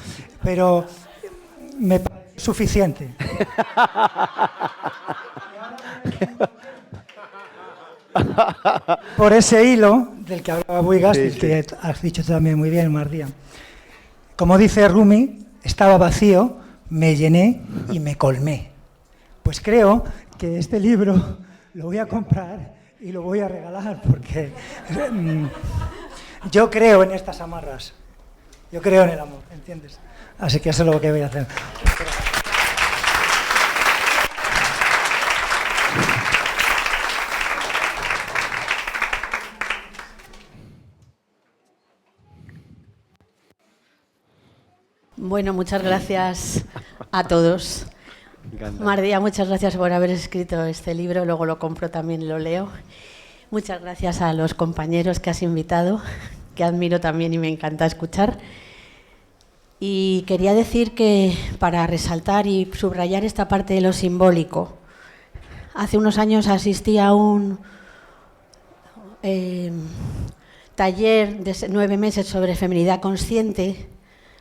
pero me parece suficiente. Por ese hilo del que hablaba Buigas, del que has dicho también muy bien, Mardía. Como dice Rumi, estaba vacío, me llené y me colmé. Pues creo que este libro lo voy a comprar y lo voy a regalar porque yo creo en estas amarras. Yo creo en el amor, ¿entiendes? Así que eso es lo que voy a hacer. Bueno, muchas gracias a todos. Mardía, muchas gracias por haber escrito este libro, luego lo compro también y lo leo. Muchas gracias a los compañeros que has invitado, que admiro también y me encanta escuchar. Y quería decir que, para resaltar y subrayar esta parte de lo simbólico, hace unos años asistí a un taller de 9 meses sobre feminidad consciente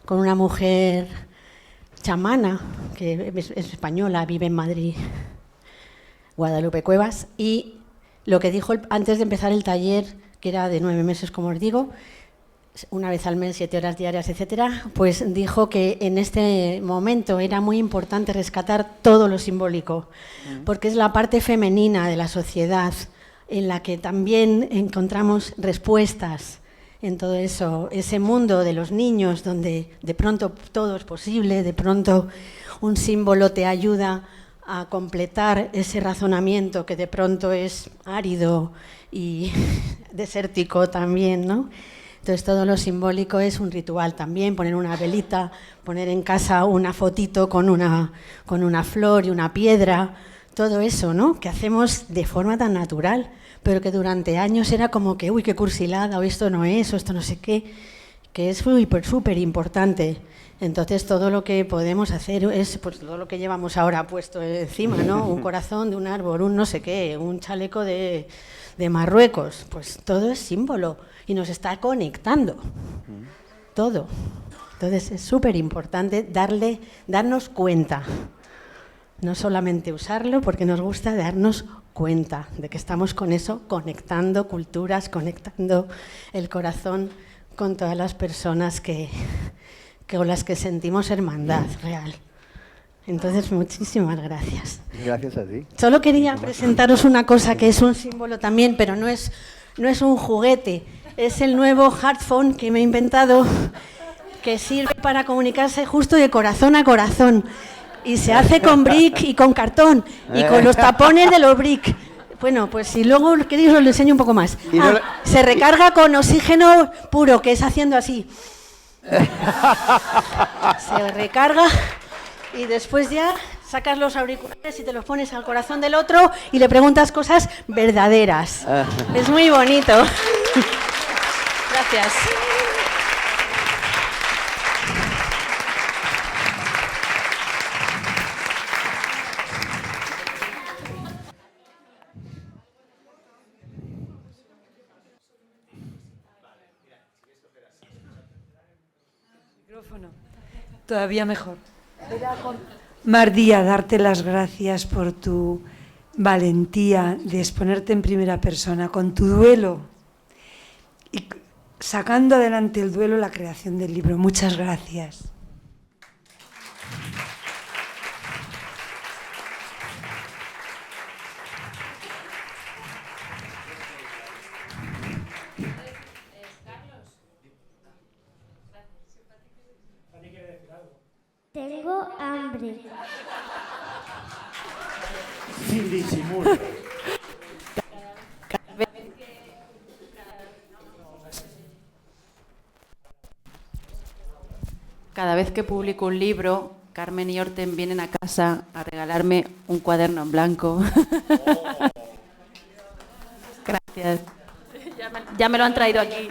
con una mujer chamana, que es española, vive en Madrid, Guadalupe Cuevas, y lo que dijo antes de empezar el taller, que era de 9 meses, como os digo, una vez al mes, 7 horas diarias, etcétera, pues dijo que en este momento era muy importante rescatar todo lo simbólico, porque es la parte femenina de la sociedad en la que también encontramos respuestas en todo eso, ese mundo de los niños donde de pronto todo es posible, de pronto un símbolo te ayuda a completar ese razonamiento que de pronto es árido y desértico también, ¿no? Entonces todo lo simbólico es un ritual también, poner una velita, poner en casa una fotito con una flor y una piedra, todo eso, ¿no? Que hacemos de forma tan natural, pero que durante años era como que, uy, qué cursilada, o esto no es, o esto no sé qué, que es súper importante. Entonces todo lo que podemos hacer es pues, todo lo que llevamos ahora puesto encima, ¿no? Un corazón de un árbol, un no sé qué, un chaleco de Marruecos, pues todo es símbolo y nos está conectando, todo. Entonces es súper importante darnos cuenta, no solamente usarlo porque nos gusta, darnos cuenta de que estamos con eso, conectando culturas, conectando el corazón con todas las personas con las que sentimos hermandad real. Entonces, muchísimas gracias. Gracias a ti. Solo quería presentaros una cosa que es un símbolo también, pero no es un juguete, es el nuevo Heartphone que me he inventado, que sirve para comunicarse justo de corazón a corazón. Y se hace con brick y con cartón y con los tapones de los brick. Bueno, pues si luego queréis os lo enseño un poco más. Se recarga con oxígeno puro, que es haciendo así. Se recarga y después ya sacas los auriculares y te los pones al corazón del otro y le preguntas cosas verdaderas. Es muy bonito. Gracias. Todavía mejor. Mardía, darte las gracias por tu valentía de exponerte en primera persona, con tu duelo y sacando adelante el duelo, la creación del libro. Muchas gracias. Tengo hambre. Sin disimulo. Cada vez que publico un libro, Carmen y Orten vienen a casa a regalarme un cuaderno en blanco. Gracias. Ya me lo han traído aquí.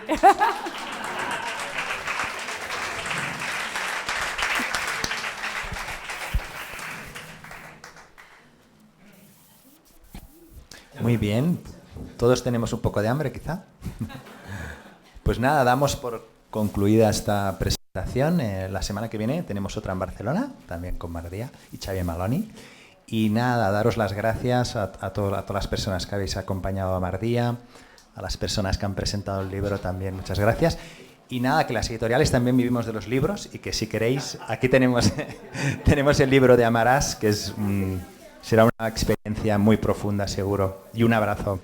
Muy bien. Todos tenemos un poco de hambre, quizá. Pues nada, damos por concluida esta presentación. La semana que viene tenemos otra en Barcelona, también con Mardía y Xavier Maloni. Y nada, daros las gracias a todas las personas que habéis acompañado a Mardía, a las personas que han presentado el libro también, muchas gracias. Y nada, que las editoriales también vivimos de los libros y que si queréis, aquí tenemos, tenemos el libro de Amarás, que es será una experiencia muy profunda seguro. Y un abrazo.